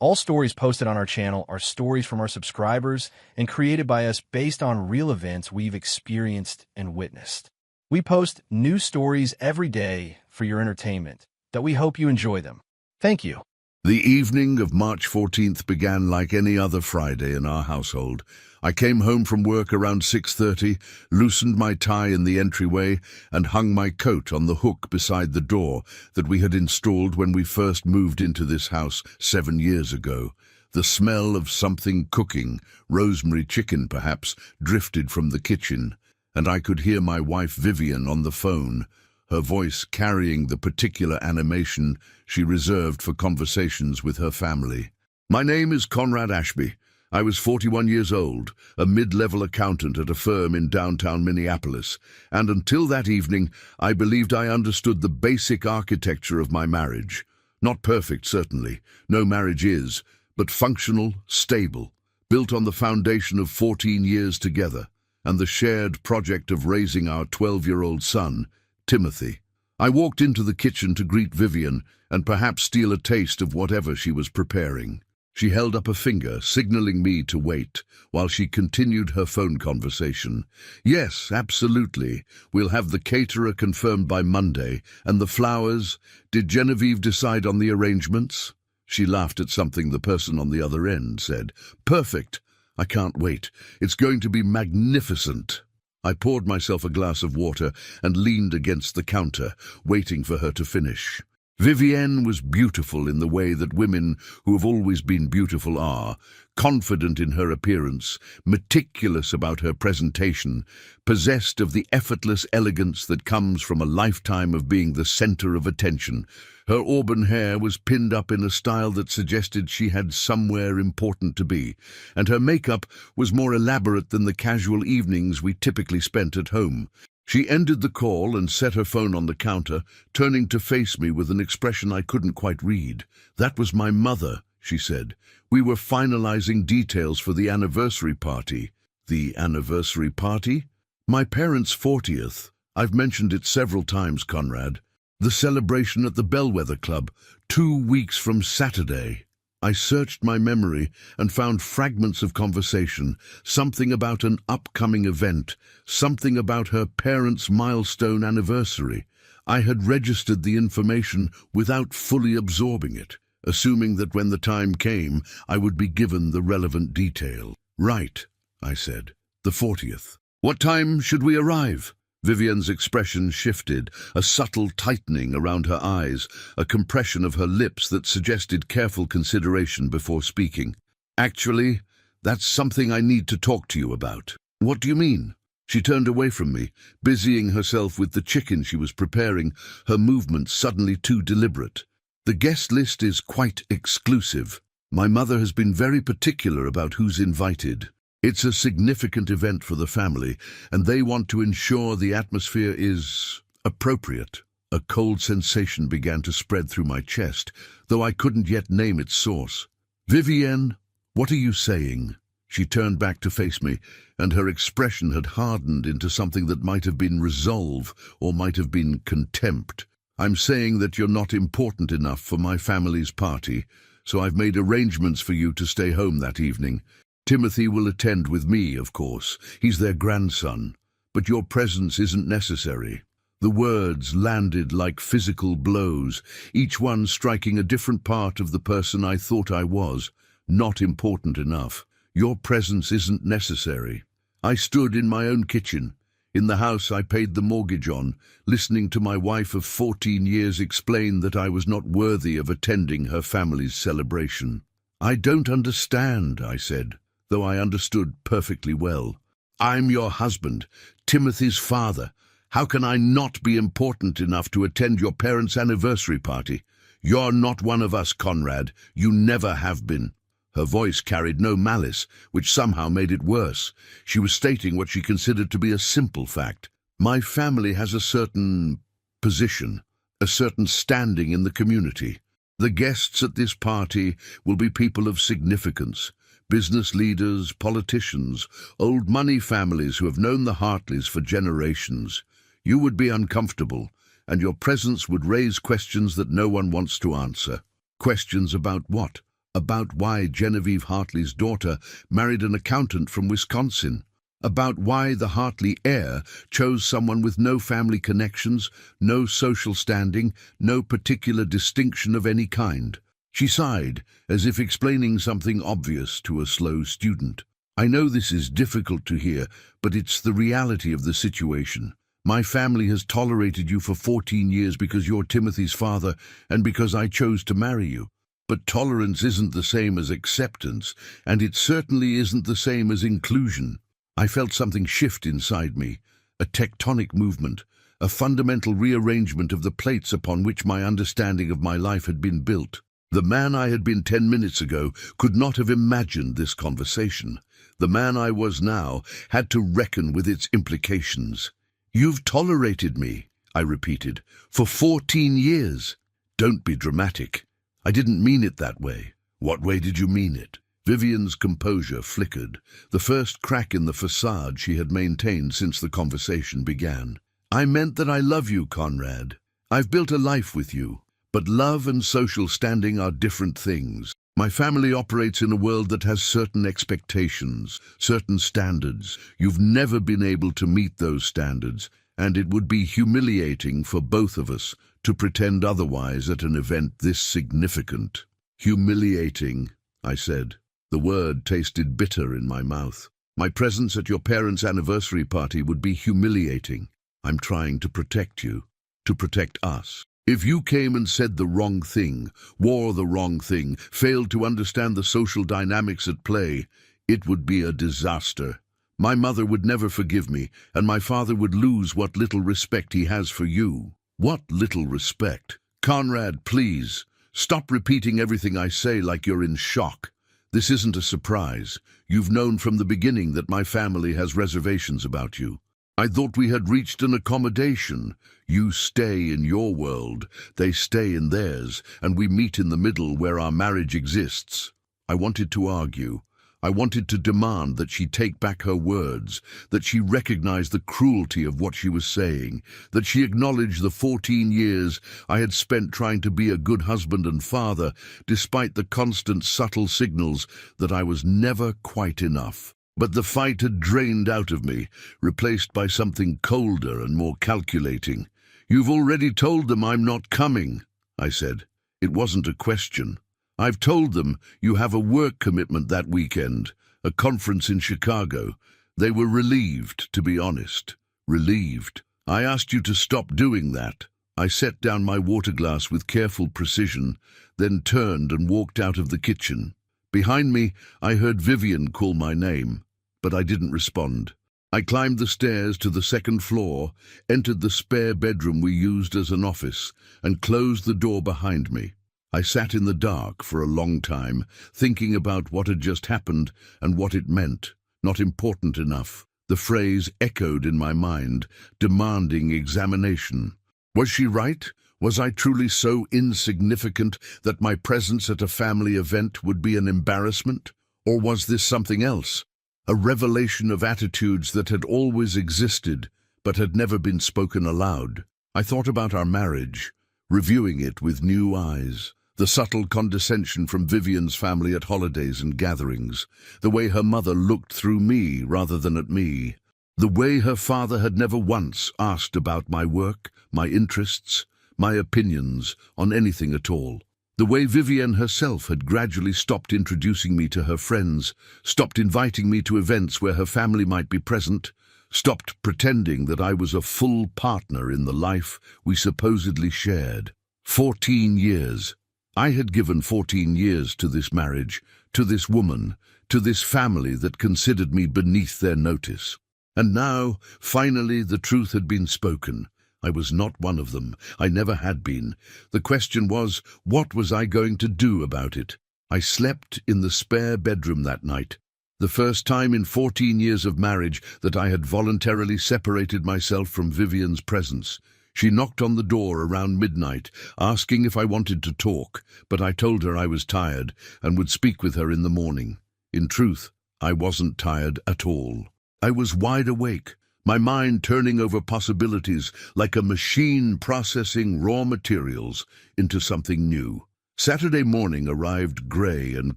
All stories posted on our channel are stories from our subscribers and created by us based on real events we've experienced and witnessed. We post new stories every day for your entertainment, that we hope you enjoy them. Thank you. The evening of March 14th began like any other Friday in our household. I came home from work around 6:30, loosened my tie in the entryway, and hung my coat on the hook beside the door that we had installed when we first moved into this house 7 years ago. The smell of something cooking, rosemary chicken perhaps, drifted from the kitchen, and I could hear my wife Vivian on the phone, her voice carrying the particular animation she reserved for conversations with her family. "My name is Conrad Ashby. I was 41 years old, a mid-level accountant at a firm in downtown Minneapolis, and until that evening I believed I understood the basic architecture of my marriage. Not perfect, certainly. No marriage is, but functional, stable, built on the foundation of 14 years together, and the shared project of raising our 12-year-old son, Timothy. I walked into the kitchen to greet Vivian and perhaps steal a taste of whatever she was preparing. She held up a finger, signaling me to wait, while she continued her phone conversation. "Yes, absolutely. We'll have the caterer confirmed by Monday. And the flowers? Did Genevieve decide on the arrangements?" She laughed at something the person on the other end said. "Perfect. I can't wait. It's going to be magnificent." I poured myself a glass of water and leaned against the counter, waiting for her to finish. Vivienne was beautiful in the way that women who have always been beautiful are, confident in her appearance, meticulous about her presentation, possessed of the effortless elegance that comes from a lifetime of being the center of attention. Her auburn hair was pinned up in a style that suggested she had somewhere important to be, and her makeup was more elaborate than the casual evenings we typically spent at home. She ended the call and set her phone on the counter, turning to face me with an expression I couldn't quite read. "That was my mother," she said. "We were finalizing details for the anniversary party." "The anniversary party?" "My parents' 40th. I've mentioned it several times, Conrad. The celebration at the Bellwether Club, 2 weeks from Saturday." I searched my memory and found fragments of conversation, something about an upcoming event, something about her parents' milestone anniversary. I had registered the information without fully absorbing it, assuming that when the time came, I would be given the relevant detail. "Right," I said. "The 40th. What time should we arrive?" Vivian's expression shifted, a subtle tightening around her eyes, a compression of her lips that suggested careful consideration before speaking. "Actually, that's something I need to talk to you about." "What do you mean?" She turned away from me, busying herself with the chicken she was preparing, her movements suddenly too deliberate. "The guest list is quite exclusive. My mother has been very particular about who's invited. It's a significant event for the family, and they want to ensure the atmosphere is appropriate." A cold sensation began to spread through my chest, though I couldn't yet name its source. "Vivienne, what are you saying?" She turned back to face me, and her expression had hardened into something that might have been resolve or might have been contempt. "I'm saying that you're not important enough for my family's party, so I've made arrangements for you to stay home that evening. Timothy will attend with me, of course. He's their grandson. But your presence isn't necessary." The words landed like physical blows, each one striking a different part of the person I thought I was, not important enough. "Your presence isn't necessary." I stood in my own kitchen, in the house I paid the mortgage on, listening to my wife of 14 years explain that I was not worthy of attending her family's celebration. "I don't understand," I said, though I understood perfectly well. "I'm your husband, Timothy's father. How can I not be important enough to attend your parents' anniversary party? You're not one of us, Conrad. You never have been." Her voice carried no malice, which somehow made it worse. She was stating what she considered to be a simple fact. "My family has a certain position, a certain standing in the community. The guests at this party will be people of significance. Business leaders, politicians, old money families who have known the Hartleys for generations. You would be uncomfortable, and your presence would raise questions that no one wants to answer." "Questions about what?" about why Genevieve Hartley's daughter married an accountant from Wisconsin, about why the Hartley heir chose someone with no family connections, no social standing, no particular distinction of any kind. She sighed, as if explaining something obvious to a slow student. I know this is difficult to hear, but it's the reality of the situation. My family has tolerated you for 14 years because you're Timothy's father and because I chose to marry you. But tolerance isn't the same as acceptance, and it certainly isn't the same as inclusion. I felt something shift inside me, a tectonic movement, a fundamental rearrangement of the plates upon which my understanding of my life had been built. The man I had been 10 minutes ago could not have imagined this conversation. The man I was now had to reckon with its implications. "You've tolerated me," I repeated, "for 14 years. Don't be dramatic. I didn't mean it that way." "What way did you mean it?" Vivian's composure flickered, the first crack in the facade she had maintained since the conversation began. "I meant that I love you, Conrad. I've built a life with you. But love and social standing are different things. My family operates in a world that has certain expectations, certain standards. You've never been able to meet those standards, and it would be humiliating for both of us to pretend otherwise at an event this significant." "Humiliating," I said. The word tasted bitter in my mouth. "My presence at your parents' anniversary party would be humiliating. I'm trying to protect you, to protect us. If you came and said the wrong thing, wore the wrong thing, failed to understand the social dynamics at play, it would be a disaster. My mother would never forgive me, and my father would lose what little respect he has for you." "What little respect?" "Conrad, please, stop repeating everything I say like you're in shock. This isn't a surprise. You've known from the beginning that my family has reservations about you. I thought we had reached an accommodation. You stay in your world, they stay in theirs, and we meet in the middle where our marriage exists." I wanted to argue. I wanted to demand that she take back her words, that she recognize the cruelty of what she was saying, that she acknowledge the 14 years I had spent trying to be a good husband and father, despite the constant subtle signals that I was never quite enough. But the fight had drained out of me, replaced by something colder and more calculating. "You've already told them I'm not coming," I said. It wasn't a question. "I've told them you have a work commitment that weekend, a conference in Chicago." They were relieved, to be honest. Relieved. "I asked you to stop doing that." I set down my water glass with careful precision, then turned and walked out of the kitchen. Behind me, I heard Vivian call my name, but I didn't respond. I climbed the stairs to the second floor, entered the spare bedroom we used as an office, and closed the door behind me. I sat in the dark for a long time, thinking about what had just happened and what it meant. Not important enough. The phrase echoed in my mind, demanding examination. Was she right? Was I truly so insignificant that my presence at a family event would be an embarrassment? Or was this something else? A revelation of attitudes that had always existed, but had never been spoken aloud. I thought about our marriage, reviewing it with new eyes. The subtle condescension from Vivian's family at holidays and gatherings, the way her mother looked through me rather than at me, the way her father had never once asked about my work, my interests, my opinions on anything at all. The way Vivian herself had gradually stopped introducing me to her friends, stopped inviting me to events where her family might be present, stopped pretending that I was a full partner in the life we supposedly shared. 14 years. I had given 14 years to this marriage, to this woman, to this family that considered me beneath their notice. And now, finally, the truth had been spoken. I was not one of them. I never had been. The question was, what was I going to do about it? I slept in the spare bedroom that night. The first time in 14 years of marriage that I had voluntarily separated myself from Vivian's presence. She knocked on the door around midnight, asking if I wanted to talk, but I told her I was tired and would speak with her in the morning. In truth, I wasn't tired at all. I was wide awake, my mind turning over possibilities like a machine processing raw materials into something new. Saturday morning arrived grey and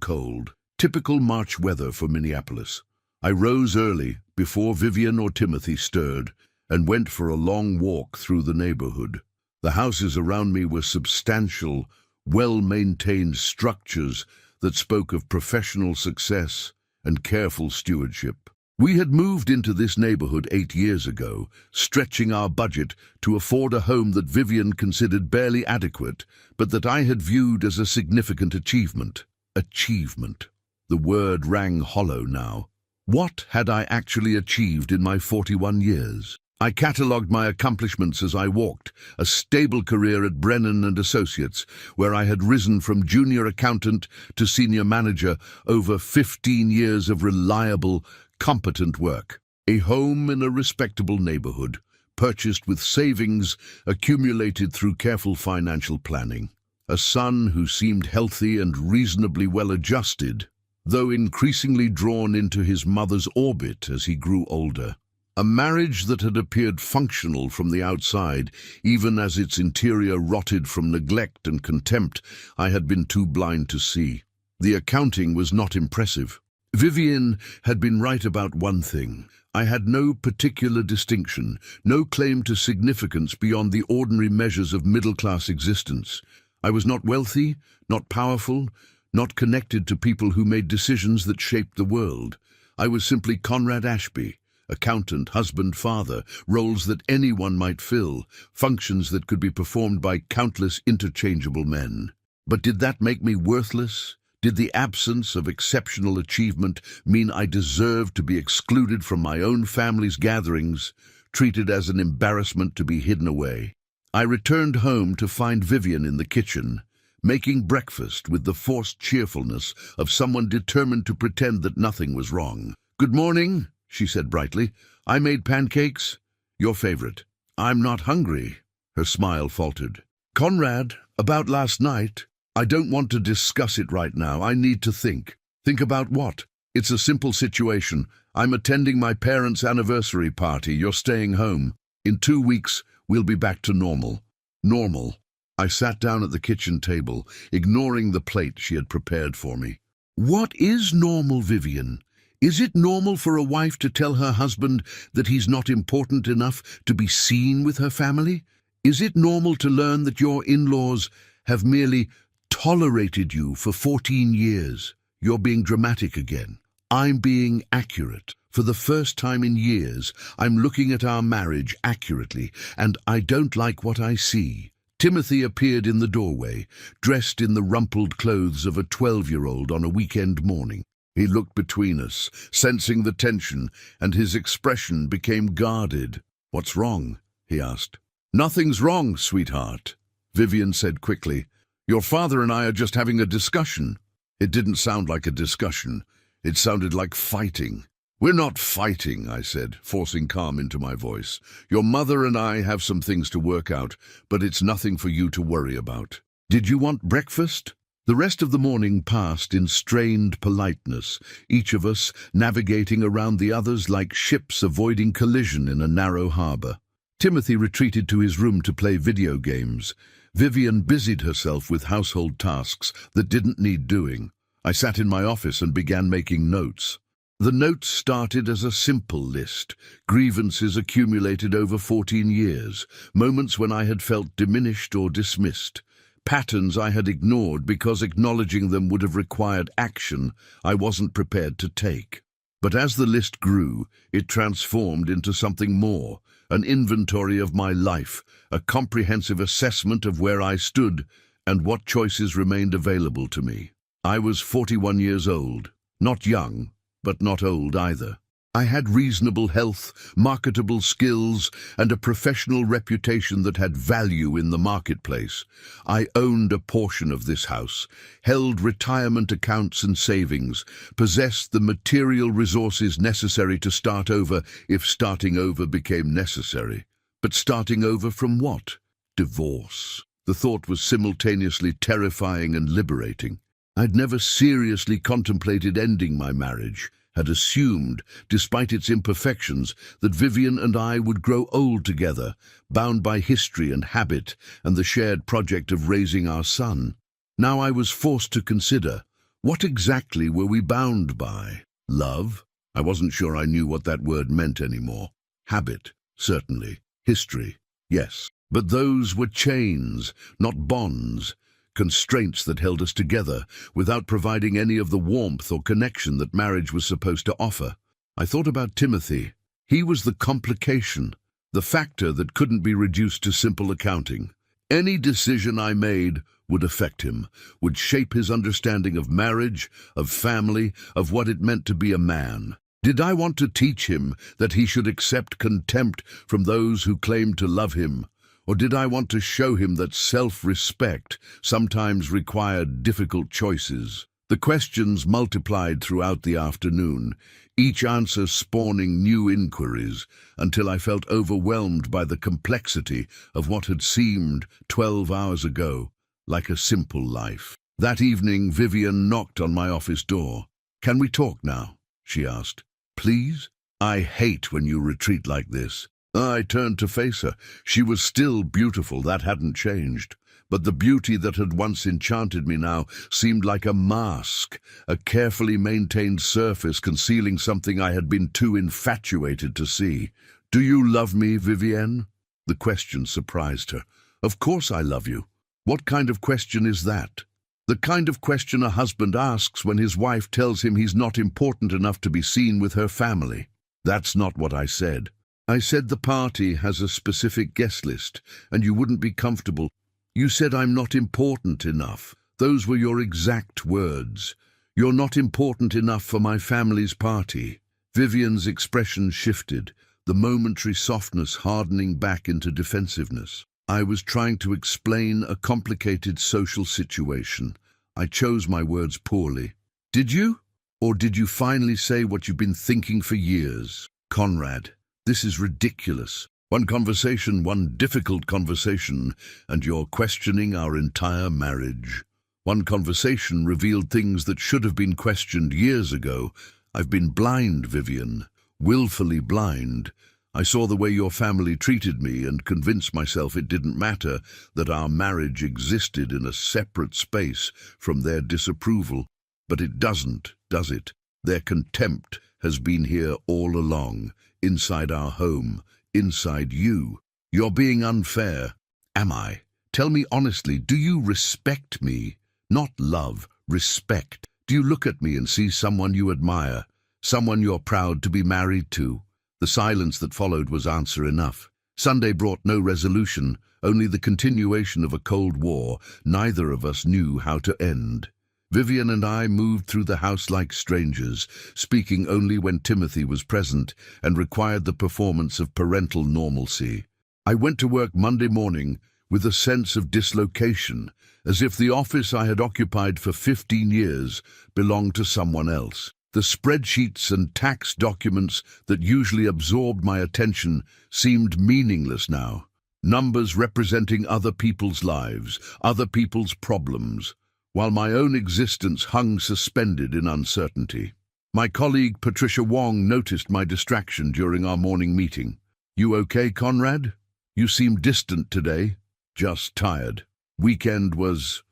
cold, typical March weather for Minneapolis. I rose early, before Vivian or Timothy stirred, and went for a long walk through the neighborhood. The houses around me were substantial, well-maintained structures that spoke of professional success and careful stewardship. We had moved into this neighborhood 8 years ago, stretching our budget to afford a home that Vivian considered barely adequate, but that I had viewed as a significant achievement. Achievement. The word rang hollow now. What had I actually achieved in my 41 years? I catalogued my accomplishments as I walked, a stable career at Brennan and Associates, where I had risen from junior accountant to senior manager over 15 years of reliable, competent work. A home in a respectable neighborhood, purchased with savings accumulated through careful financial planning. A son who seemed healthy and reasonably well adjusted, though increasingly drawn into his mother's orbit as he grew older. A marriage that had appeared functional from the outside, even as its interior rotted from neglect and contempt I had been too blind to see. The accounting was not impressive. Vivian had been right about one thing. I had no particular distinction, no claim to significance beyond the ordinary measures of middle-class existence. I was not wealthy, not powerful, not connected to people who made decisions that shaped the world. I was simply Conrad Ashby. Accountant, husband, father, roles that anyone might fill, functions that could be performed by countless interchangeable men. But did that make me worthless? Did the absence of exceptional achievement mean I deserved to be excluded from my own family's gatherings, treated as an embarrassment to be hidden away? I returned home to find Vivian in the kitchen, making breakfast with the forced cheerfulness of someone determined to pretend that nothing was wrong. "Good morning," she said brightly. "I made pancakes. Your favorite." "I'm not hungry." Her smile faltered. "Conrad, about last night, I don't want to discuss it right now. I need to think." "Think about what?" "It's a simple situation. I'm attending my parents' anniversary party. You're staying home. In 2 weeks, we'll be back to normal." Normal. I sat down at the kitchen table, ignoring the plate she had prepared for me. "What is normal, Vivian? Is it normal for a wife to tell her husband that he's not important enough to be seen with her family? Is it normal to learn that your in-laws have merely tolerated you for 14 years? You're being dramatic again. I'm being accurate. For the first time in years, I'm looking at our marriage accurately, and I don't like what I see." Timothy appeared in the doorway, dressed in the rumpled clothes of a 12-year-old on a weekend morning. He looked between us, sensing the tension, and his expression became guarded. "What's wrong?" he asked. "Nothing's wrong, sweetheart," Vivian said quickly. "Your father and I are just having a discussion." It didn't sound like a discussion. It sounded like fighting. "We're not fighting," I said, forcing calm into my voice. "Your mother and I have some things to work out, but it's nothing for you to worry about. Did you want breakfast?" The rest of the morning passed in strained politeness, each of us navigating around the others like ships avoiding collision in a narrow harbor. Timothy retreated to his room to play video games. Vivian busied herself with household tasks that didn't need doing. I sat in my office and began making notes. The notes started as a simple list, grievances accumulated over 14 years, moments when I had felt diminished or dismissed, patterns I had ignored because acknowledging them would have required action I wasn't prepared to take. But as the list grew, it transformed into something more, an inventory of my life, a comprehensive assessment of where I stood and what choices remained available to me. I was 41 years old, not young, but not old either. I had reasonable health, marketable skills, and a professional reputation that had value in the marketplace. I owned a portion of this house, held retirement accounts and savings, possessed the material resources necessary to start over if starting over became necessary. But starting over from what? Divorce. The thought was simultaneously terrifying and liberating. I'd never seriously contemplated ending my marriage, had assumed, despite its imperfections, that Vivian and I would grow old together, bound by history and habit and the shared project of raising our son. Now I was forced to consider, what exactly were we bound by? Love? I wasn't sure I knew what that word meant anymore. Habit? Certainly. History? Yes. But those were chains, not bonds, constraints that held us together without providing any of the warmth or connection that marriage was supposed to offer. I thought about Timothy. He was the complication, the factor that couldn't be reduced to simple accounting. Any decision I made would affect him, would shape his understanding of marriage, of family, of what it meant to be a man. Did I want to teach him that he should accept contempt from those who claimed to love him? Or did I want to show him that self-respect sometimes required difficult choices? The questions multiplied throughout the afternoon, each answer spawning new inquiries, until I felt overwhelmed by the complexity of what had seemed 12 hours ago like a simple life. That evening, Vivian knocked on my office door. "Can we talk now?" she asked. "Please? I hate when you retreat like this." I turned to face her. She was still beautiful, that hadn't changed. But the beauty that had once enchanted me now seemed like a mask, a carefully maintained surface concealing something I had been too infatuated to see. "Do you love me, Vivienne?" The question surprised her. "Of course I love you. What kind of question is that?" "The kind of question a husband asks when his wife tells him he's not important enough to be seen with her family." "That's not what I said. I said the party has a specific guest list, and you wouldn't be comfortable. You said I'm not important enough. Those were your exact words. You're not important enough for my family's party." Vivian's expression shifted, the momentary softness hardening back into defensiveness. I was trying to explain a complicated social situation. I chose my words poorly. "Did you? Or did you finally say what you've been thinking for years?" "Conrad, this is ridiculous. One conversation, one difficult conversation, and you're questioning our entire marriage. One conversation revealed things that should have been questioned years ago. I've been blind, Vivian, willfully blind. I saw the way your family treated me and convinced myself it didn't matter, that our marriage existed in a separate space from their disapproval. But it doesn't, does it? Their contempt has been here all along, inside our home, inside you. You're being unfair." "Am I? Tell me honestly, do you respect me? Not love, respect. Do you look at me and see someone you admire, someone you're proud to be married to?" The silence that followed was answer enough. Sunday brought no resolution, only the continuation of a cold war neither of us knew how to end. Vivian and I moved through the house like strangers, speaking only when Timothy was present and required the performance of parental normalcy. I went to work Monday morning with a sense of dislocation, as if the office I had occupied for 15 years belonged to someone else. The spreadsheets and tax documents that usually absorbed my attention seemed meaningless now. Numbers representing other people's lives, other people's problems, while my own existence hung suspended in uncertainty. My colleague Patricia Wong noticed my distraction during our morning meeting. "You okay, Conrad? You seem distant today." "Just tired. Weekend was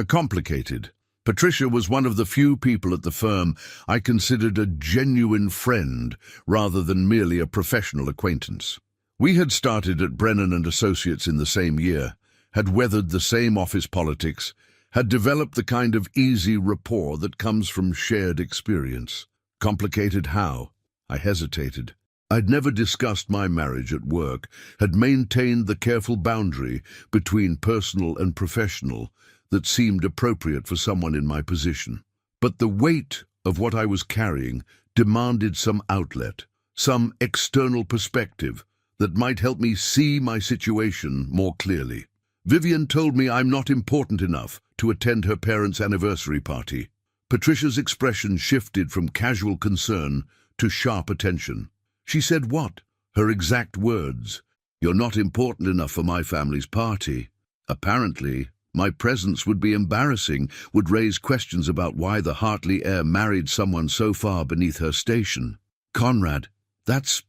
complicated." Patricia was one of the few people at the firm I considered a genuine friend rather than merely a professional acquaintance. We had started at Brennan and Associates in the same year, had weathered the same office politics, had developed the kind of easy rapport that comes from shared experience. Complicated how? I hesitated. I'd never discussed my marriage at work, had maintained the careful boundary between personal and professional that seemed appropriate for someone in my position. But the weight of what I was carrying demanded some outlet, some external perspective that might help me see my situation more clearly. Vivian told me I'm not important enough to attend her parents' anniversary party. Patricia's expression shifted from casual concern to sharp attention. She said what? Her exact words. "You're not important enough for my family's party." Apparently, my presence would be embarrassing, would raise questions about why the Hartley heir married someone so far beneath her station. "Conrad, that's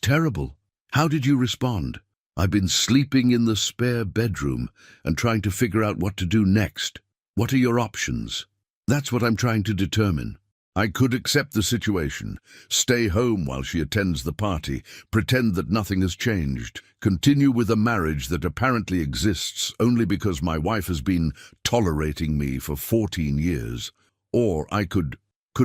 terrible. How did you respond?" "I've been sleeping in the spare bedroom and trying to figure out what to do next." What are your options? That's what I'm trying to determine. I could accept the situation, stay home while she attends the party, pretend that nothing has changed, continue with a marriage that apparently exists only because my wife has been tolerating me for 14 years. Or I could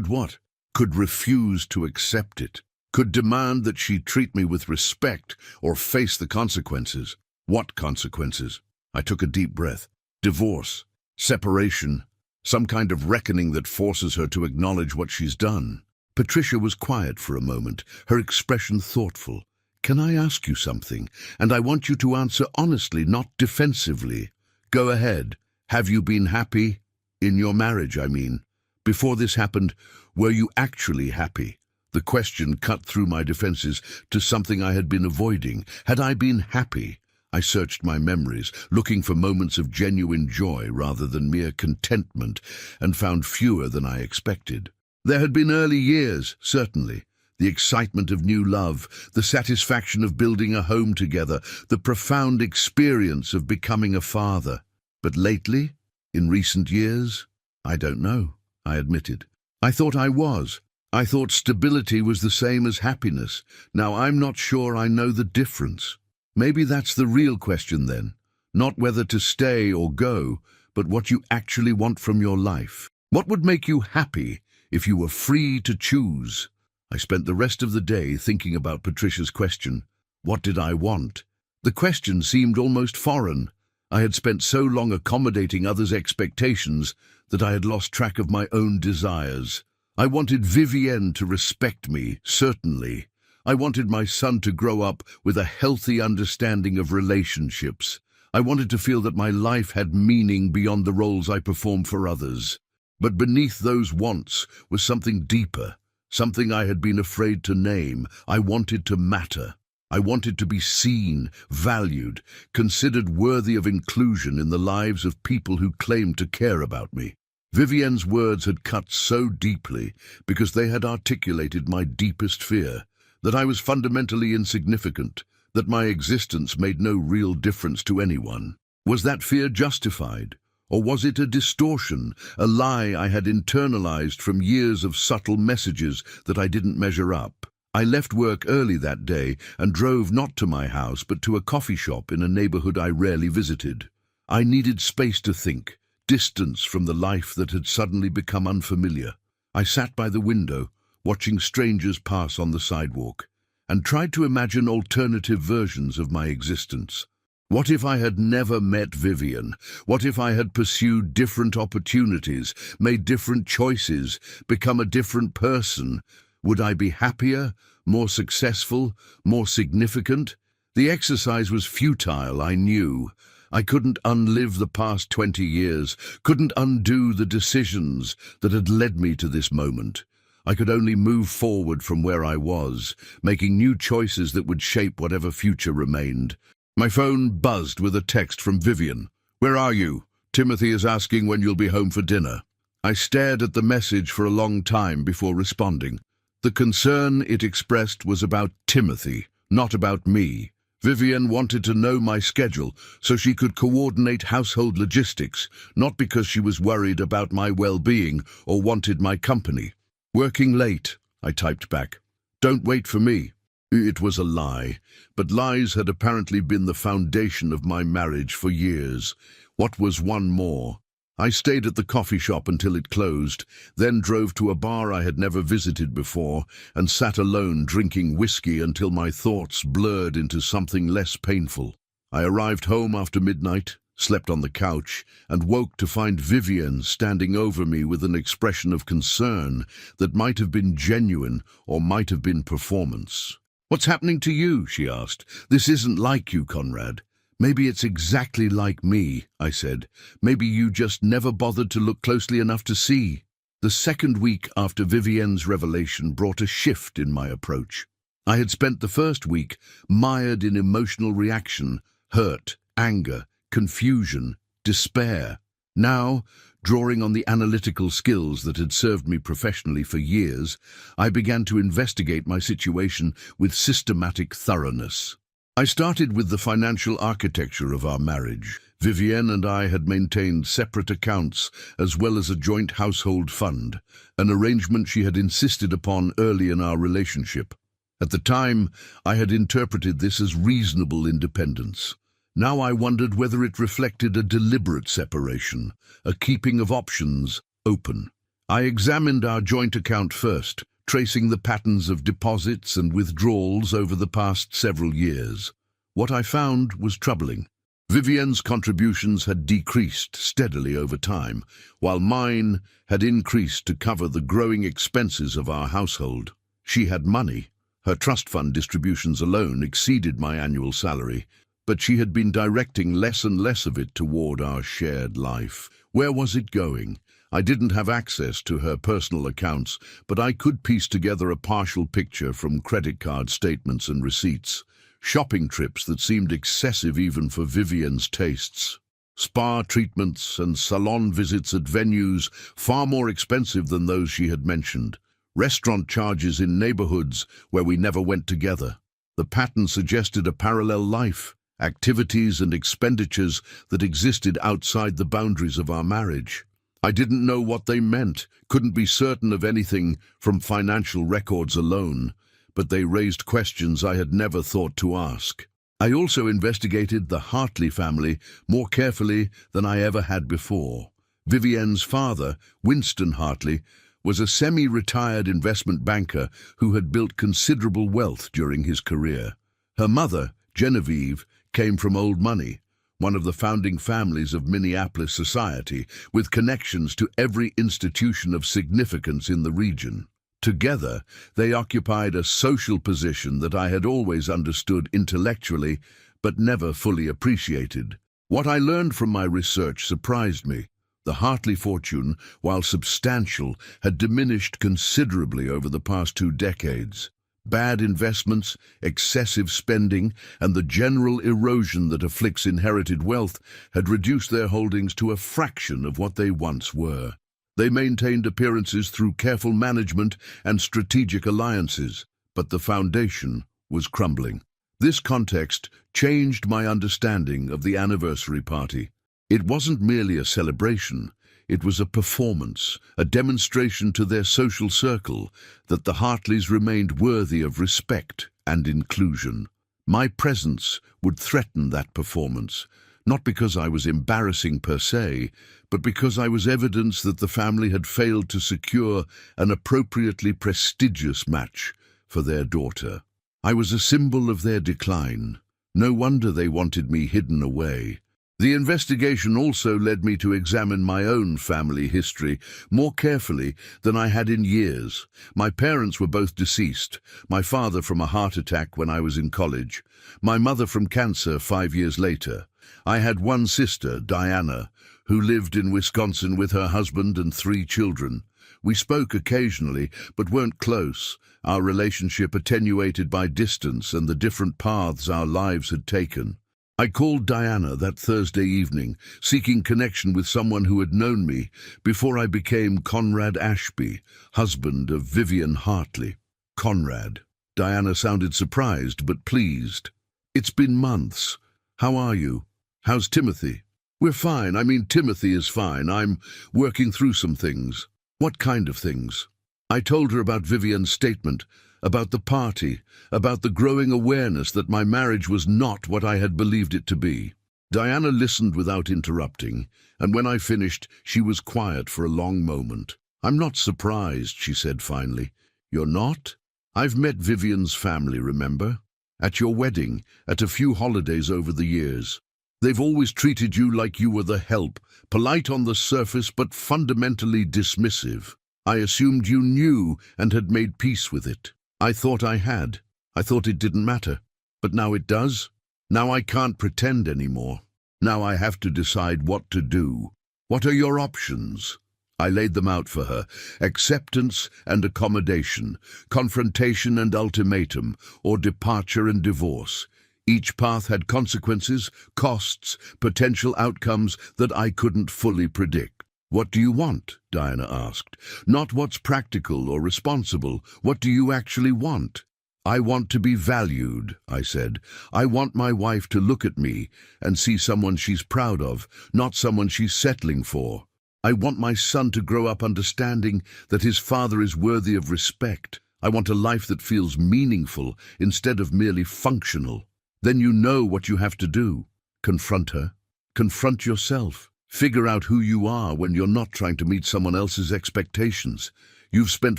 what? Could refuse to accept it. Could demand that she treat me with respect or face the consequences. What consequences? I took a deep breath. Divorce, separation, some kind of reckoning that forces her to acknowledge what she's done. Patricia was quiet for a moment, her expression thoughtful. Can I ask you something? And I want you to answer honestly, not defensively. Go ahead. Have you been happy? In your marriage, I mean. Before this happened, were you actually happy? The question cut through my defenses to something I had been avoiding. Had I been happy? I searched my memories, looking for moments of genuine joy rather than mere contentment, and found fewer than I expected. There had been early years, certainly. The excitement of new love, the satisfaction of building a home together, the profound experience of becoming a father. But lately, in recent years, I don't know, I admitted. I thought I was. I thought stability was the same as happiness. Now I'm not sure I know the difference. Maybe that's the real question then. Not whether to stay or go, but what you actually want from your life. What would make you happy if you were free to choose? I spent the rest of the day thinking about Patricia's question. What did I want? The question seemed almost foreign. I had spent so long accommodating others' expectations that I had lost track of my own desires. I wanted Vivienne to respect me, certainly. I wanted my son to grow up with a healthy understanding of relationships. I wanted to feel that my life had meaning beyond the roles I performed for others. But beneath those wants was something deeper, something I had been afraid to name. I wanted to matter. I wanted to be seen, valued, considered worthy of inclusion in the lives of people who claimed to care about me. Vivienne's words had cut so deeply because they had articulated my deepest fear, that I was fundamentally insignificant, that my existence made no real difference to anyone. Was that fear justified? Or was it a distortion, a lie I had internalized from years of subtle messages that I didn't measure up? I left work early that day and drove not to my house but to a coffee shop in a neighborhood I rarely visited. I needed space to think, distance from the life that had suddenly become unfamiliar. I sat by the window, watching strangers pass on the sidewalk, and tried to imagine alternative versions of my existence. What if I had never met Vivienne? What if I had pursued different opportunities, made different choices, become a different person? Would I be happier, more successful, more significant? The exercise was futile, I knew. I couldn't unlive the past 20 years, couldn't undo the decisions that had led me to this moment. I could only move forward from where I was, making new choices that would shape whatever future remained. My phone buzzed with a text from Vivienne. "Where are you? Timothy is asking when you'll be home for dinner." I stared at the message for a long time before responding. The concern it expressed was about Timothy, not about me. Vivienne wanted to know my schedule so she could coordinate household logistics, not because she was worried about my well-being or wanted my company. "Working late," I typed back. "Don't wait for me." It was a lie, but lies had apparently been the foundation of my marriage for years. What was one more? I stayed at the coffee shop until it closed, then drove to a bar I had never visited before and sat alone drinking whiskey until my thoughts blurred into something less painful. I arrived home after midnight, slept on the couch, and woke to find Vivienne standing over me with an expression of concern that might have been genuine or might have been performance. "What's happening to you?" she asked. "This isn't like you, Conrad." "Maybe it's exactly like me," I said. "Maybe you just never bothered to look closely enough to see." The second week after Vivienne's revelation brought a shift in my approach. I had spent the first week mired in emotional reaction, hurt, anger, confusion, despair. Now, drawing on the analytical skills that had served me professionally for years, I began to investigate my situation with systematic thoroughness. I started with the financial architecture of our marriage. Vivienne and I had maintained separate accounts as well as a joint household fund, an arrangement she had insisted upon early in our relationship. At the time, I had interpreted this as reasonable independence. Now I wondered whether it reflected a deliberate separation, a keeping of options open. I examined our joint account first, tracing the patterns of deposits and withdrawals over the past several years. What I found was troubling. Vivienne's contributions had decreased steadily over time, while mine had increased to cover the growing expenses of our household. She had money. Her trust fund distributions alone exceeded my annual salary, but she had been directing less and less of it toward our shared life. Where was it going? I didn't have access to her personal accounts, but I could piece together a partial picture from credit card statements and receipts. Shopping trips that seemed excessive even for Vivienne's tastes. Spa treatments and salon visits at venues far more expensive than those she had mentioned. Restaurant charges in neighborhoods where we never went together. The pattern suggested a parallel life, activities and expenditures that existed outside the boundaries of our marriage. I didn't know what they meant, couldn't be certain of anything from financial records alone, but they raised questions I had never thought to ask. I also investigated the Hartley family more carefully than I ever had before. Vivienne's father, Winston Hartley, was a semi-retired investment banker who had built considerable wealth during his career. Her mother, Genevieve, came from old money, one of the founding families of Minneapolis society, with connections to every institution of significance in the region. Together, they occupied a social position that I had always understood intellectually, but never fully appreciated. What I learned from my research surprised me. The Hartley fortune, while substantial, had diminished considerably over the past 2 decades. Bad investments, excessive spending, and the general erosion that afflicts inherited wealth had reduced their holdings to a fraction of what they once were. They maintained appearances through careful management and strategic alliances, but the foundation was crumbling. This context changed my understanding of the anniversary party. It wasn't merely a celebration, it was a performance, a demonstration to their social circle that the Hartleys remained worthy of respect and inclusion. My presence would threaten that performance, not because I was embarrassing per se, but because I was evidence that the family had failed to secure an appropriately prestigious match for their daughter. I was a symbol of their decline. No wonder they wanted me hidden away. The investigation also led me to examine my own family history more carefully than I had in years. My parents were both deceased, my father from a heart attack when I was in college, my mother from cancer 5 years later. I had one sister, Diana, who lived in Wisconsin with her husband and 3 children. We spoke occasionally, but weren't close, our relationship attenuated by distance and the different paths our lives had taken. I called Diana that Thursday evening, seeking connection with someone who had known me before I became Conrad Ashby, husband of Vivienne Hartley. Conrad. Diana sounded surprised but pleased. It's been months. How are you? How's Timothy? We're fine. Timothy is fine. I'm working through some things. What kind of things? I told her about Vivienne's statement, about the party, about the growing awareness that my marriage was not what I had believed it to be. Diana listened without interrupting, and when I finished, she was quiet for a long moment. I'm not surprised, she said finally. You're not? I've met Vivienne's family, remember? At your wedding, at a few holidays over the years. They've always treated you like you were the help, polite on the surface but fundamentally dismissive. I assumed you knew and had made peace with it. I thought I had. I thought it didn't matter. But now it does. Now I can't pretend anymore. Now I have to decide what to do. What are your options? I laid them out for her. Acceptance and accommodation, confrontation and ultimatum, or departure and divorce. Each path had consequences, costs, potential outcomes that I couldn't fully predict. What do you want? Diana asked. Not what's practical or responsible. What do you actually want? I want to be valued, I said. I want my wife to look at me and see someone she's proud of, not someone she's settling for. I want my son to grow up understanding that his father is worthy of respect. I want a life that feels meaningful instead of merely functional. Then you know what you have to do. Confront her. Confront yourself. Figure out who you are when you're not trying to meet someone else's expectations. You've spent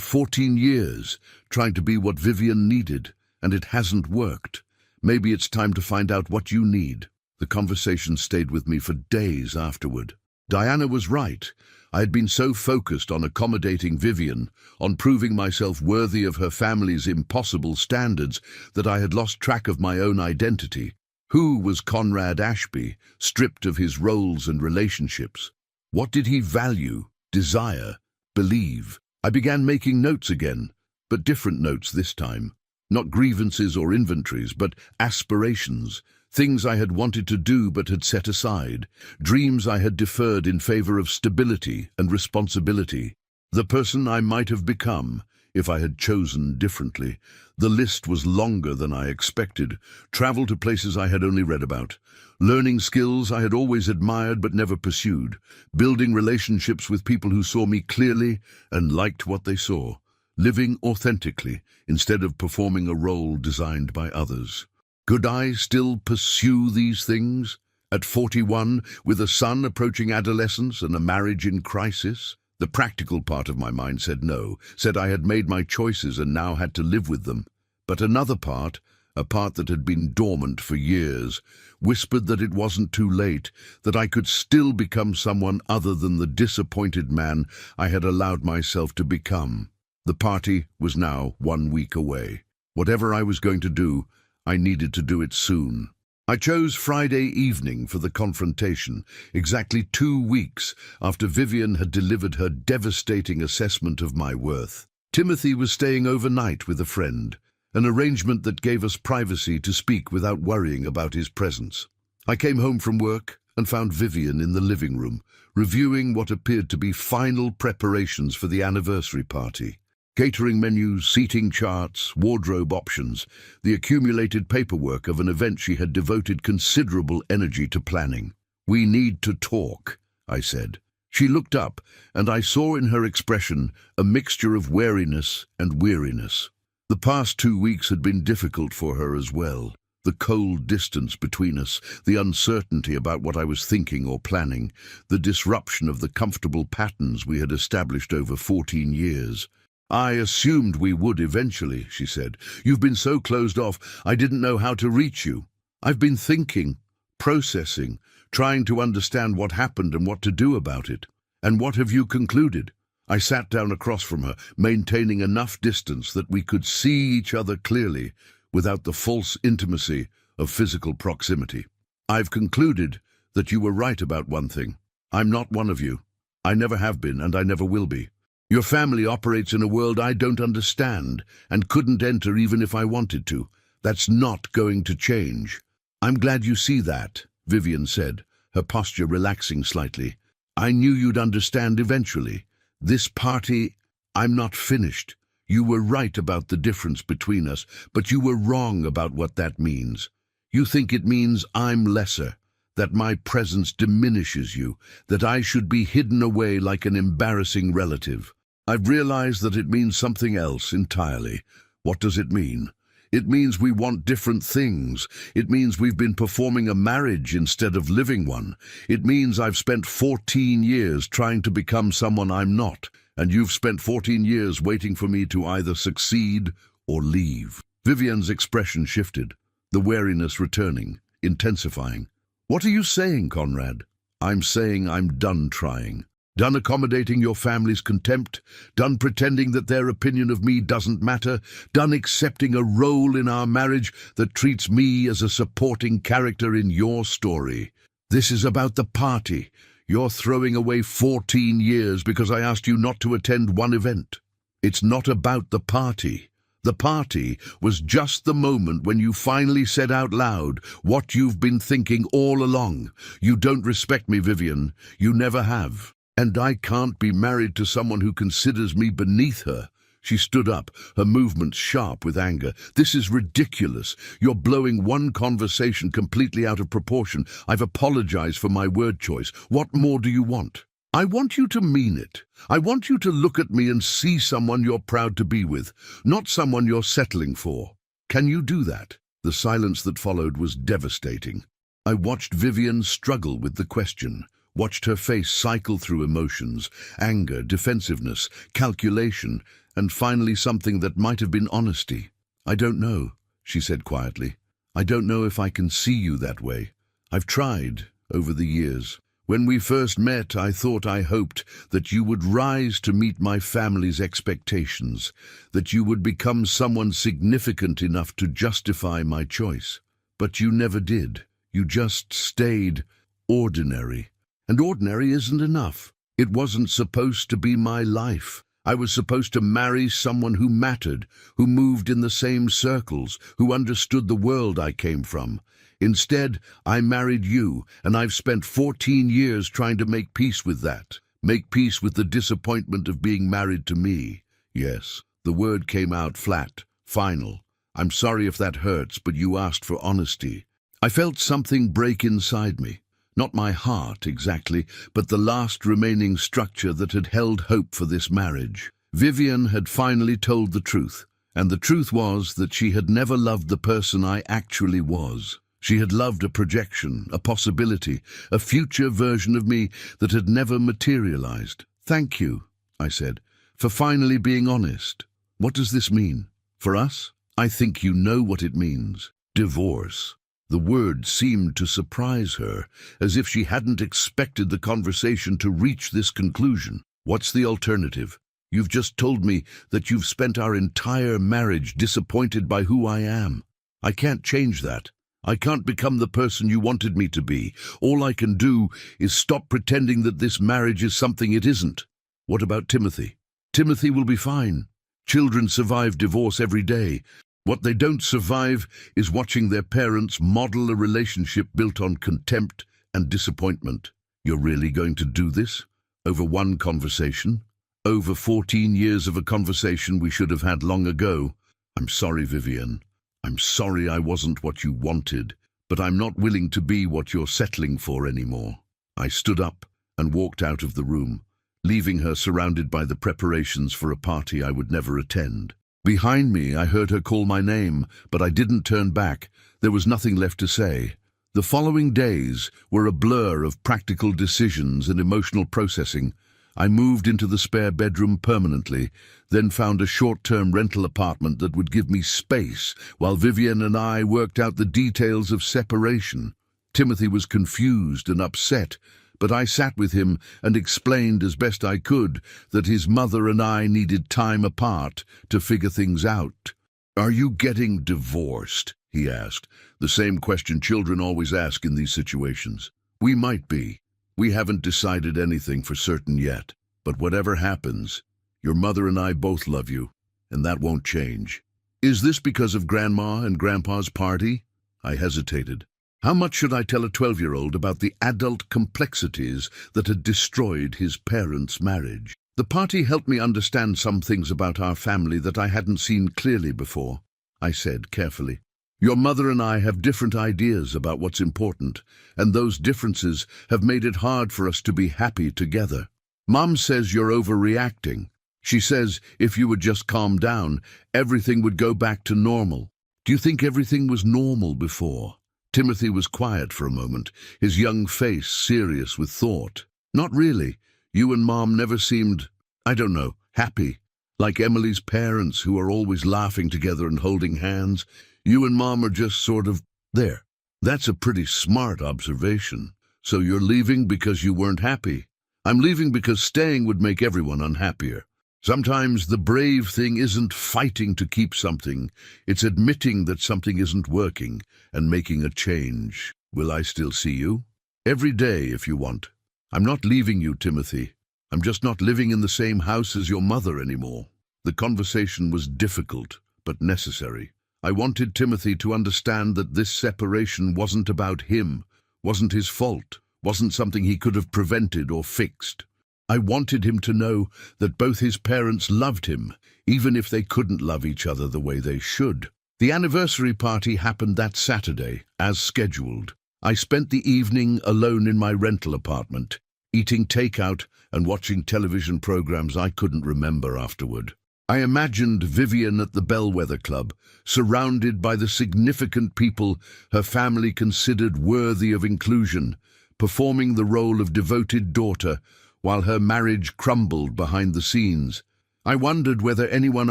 14 years trying to be what Vivian needed, and it hasn't worked. Maybe it's time to find out what you need. The conversation stayed with me for days afterward. Diana was right. I had been so focused on accommodating Vivian, on proving myself worthy of her family's impossible standards, that I had lost track of my own identity. Who was Conrad Ashby, stripped of his roles and relationships? What did he value, desire, believe? I began making notes again, but different notes this time. Not grievances or inventories, but aspirations. Things I had wanted to do but had set aside. Dreams I had deferred in favor of stability and responsibility. The person I might have become if I had chosen differently. The list was longer than I expected. Travel to places I had only read about. Learning skills I had always admired but never pursued. Building relationships with people who saw me clearly and liked what they saw. Living authentically instead of performing a role designed by others. Could I still pursue these things? At 41, with a son approaching adolescence and a marriage in crisis? The practical part of my mind said no, said I had made my choices and now had to live with them. But another part, a part that had been dormant for years, whispered that it wasn't too late, that I could still become someone other than the disappointed man I had allowed myself to become. The party was now 1 week away. Whatever I was going to do, I needed to do it soon. I chose Friday evening for the confrontation, exactly 2 weeks after Vivian had delivered her devastating assessment of my worth. Timothy was staying overnight with a friend, an arrangement that gave us privacy to speak without worrying about his presence. I came home from work and found Vivian in the living room, reviewing what appeared to be final preparations for the anniversary party. Catering menus, seating charts, wardrobe options, the accumulated paperwork of an event she had devoted considerable energy to planning. "We need to talk," I said. She looked up, and I saw in her expression a mixture of wariness and weariness. The past 2 weeks had been difficult for her as well. The cold distance between us, the uncertainty about what I was thinking or planning, the disruption of the comfortable patterns we had established over 14 years. "I assumed we would eventually," she said. "You've been so closed off, I didn't know how to reach you. I've been thinking, processing, trying to understand what happened and what to do about it. And what have you concluded?" I sat down across from her, maintaining enough distance that we could see each other clearly, without the false intimacy of physical proximity. "I've concluded that you were right about one thing. I'm not one of you. I never have been, and I never will be. Your family operates in a world I don't understand and couldn't enter even if I wanted to. That's not going to change." "I'm glad you see that," Vivian said, her posture relaxing slightly. "I knew you'd understand eventually. This party, I'm not finished. You were right about the difference between us, but you were wrong about what that means. You think it means I'm lesser, that my presence diminishes you, that I should be hidden away like an embarrassing relative. I've realized that it means something else entirely. What does it mean? It means we want different things. It means we've been performing a marriage instead of living one. It means I've spent 14 years trying to become someone I'm not, and you've spent 14 years waiting for me to either succeed or leave." Vivian's expression shifted, the wariness returning, intensifying. "What are you saying, Conrad?" "I'm saying I'm done trying. Done accommodating your family's contempt, done pretending that their opinion of me doesn't matter, done accepting a role in our marriage that treats me as a supporting character in your story. This is about the party. You're throwing away 14 years because I asked you not to attend one event. It's not about the party. The party was just the moment when you finally said out loud what you've been thinking all along. You don't respect me, Vivian. You never have. And I can't be married to someone who considers me beneath her, She stood up, her movements sharp with anger. "This is ridiculous. You're blowing one conversation completely out of proportion. I've apologized for my word choice. What more do you want? I want you to mean it. I want you to look at me and see someone you're proud to be with, not someone you're settling for. Can you do that?" The silence that followed was devastating. I watched Vivian struggle with the question, watched her face cycle through emotions, anger, defensiveness, calculation, and finally something that might have been honesty. "I don't know," she said quietly. "I don't know if I can see you that way. I've tried over the years. When we first met, I hoped that you would rise to meet my family's expectations, that you would become someone significant enough to justify my choice. But you never did. You just stayed ordinary. And ordinary isn't enough. It wasn't supposed to be my life. I was supposed to marry someone who mattered, who moved in the same circles, who understood the world I came from. Instead, I married you, and I've spent 14 years trying to make peace with that. Make peace with the disappointment of being married to me. Yes, the word came out flat, final. I'm sorry if that hurts, but you asked for honesty. I felt something break inside me. Not my heart, exactly, but the last remaining structure that had held hope for this marriage. Vivian had finally told the truth, and the truth was that she had never loved the person I actually was. She had loved a projection, a possibility, a future version of me that had never materialized. "Thank you," I said, "for finally being honest. What does this mean? For us? I think you know what it means. Divorce." The word seemed to surprise her, as if she hadn't expected the conversation to reach this conclusion. "What's the alternative? You've just told me that you've spent our entire marriage disappointed by who I am. I can't change that. I can't become the person you wanted me to be. All I can do is stop pretending that this marriage is something it isn't." "What about Timothy?" "Timothy will be fine. Children survive divorce every day. What they don't survive is watching their parents model a relationship built on contempt and disappointment." "You're really going to do this? Over one conversation? Over 14 years of a conversation we should have had long ago?" "I'm sorry, Vivian. I'm sorry I wasn't what you wanted, but I'm not willing to be what you're settling for anymore." I stood up and walked out of the room, leaving her surrounded by the preparations for a party I would never attend. Behind me, I heard her call my name, but I didn't turn back. There was nothing left to say. The following days were a blur of practical decisions and emotional processing. I moved into the spare bedroom permanently, then found a short-term rental apartment that would give me space while Vivian and I worked out the details of separation. Timothy was confused and upset, but I sat with him and explained as best I could that his mother and I needed time apart to figure things out. "Are you getting divorced?" he asked, the same question children always ask in these situations. "We might be. We haven't decided anything for certain yet, but whatever happens, your mother and I both love you, and that won't change." "Is this because of Grandma and Grandpa's party?" I hesitated. How much should I tell a 12-year-old about the adult complexities that had destroyed his parents' marriage? "The party helped me understand some things about our family that I hadn't seen clearly before," I said carefully. "Your mother and I have different ideas about what's important, and those differences have made it hard for us to be happy together. Mom says you're overreacting. She says if you would just calm down, everything would go back to normal. Do you think everything was normal before?" Timothy was quiet for a moment, his young face serious with thought. "Not really. You and Mom never seemed, I don't know, happy. Like Emily's parents who are always laughing together and holding hands. You and Mom are just sort of there." "That's a pretty smart observation. So you're leaving because you weren't happy?" "I'm leaving because staying would make everyone unhappier. Sometimes the brave thing isn't fighting to keep something, it's admitting that something isn't working and making a change." "Will I still see you?" "Every day if you want. I'm not leaving you, Timothy. I'm just not living in the same house as your mother anymore." The conversation was difficult, but necessary. I wanted Timothy to understand that this separation wasn't about him, wasn't his fault, wasn't something he could have prevented or fixed. I wanted him to know that both his parents loved him, even if they couldn't love each other the way they should. The anniversary party happened that Saturday, as scheduled. I spent the evening alone in my rental apartment, eating takeout and watching television programs I couldn't remember afterward. I imagined Vivian at the Bellwether Club, surrounded by the significant people her family considered worthy of inclusion, performing the role of devoted daughter while her marriage crumbled behind the scenes. I wondered whether anyone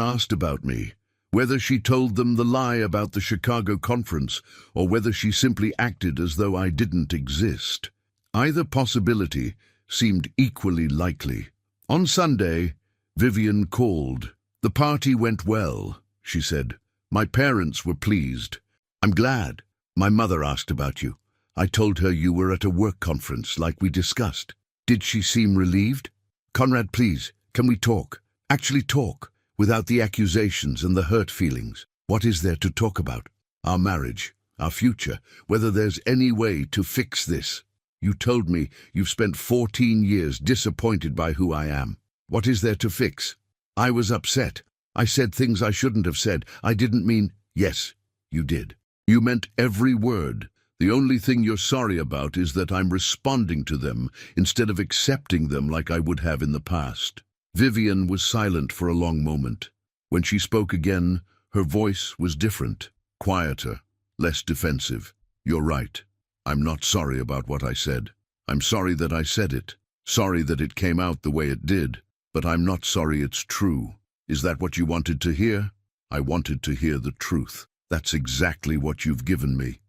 asked about me, whether she told them the lie about the Chicago conference, or whether she simply acted as though I didn't exist. Either possibility seemed equally likely. On Sunday, Vivian called. "The party went well," she said. "My parents were pleased. I'm glad. My mother asked about you. I told her you were at a work conference like we discussed. Did she seem relieved? Conrad, please, can we talk? Actually talk, without the accusations and the hurt feelings. What is there to talk about? Our marriage, our future, whether there's any way to fix this. You told me you've spent 14 years disappointed by who I am. What is there to fix? I was upset. I said things I shouldn't have said. I didn't mean..." "Yes, you did. You meant every word. The only thing you're sorry about is that I'm responding to them instead of accepting them like I would have in the past." Vivian was silent for a long moment. When she spoke again, her voice was different, quieter, less defensive. "You're right. I'm not sorry about what I said. I'm sorry that I said it. Sorry that it came out the way it did. But I'm not sorry it's true. Is that what you wanted to hear? I wanted to hear the truth. That's exactly what you've given me."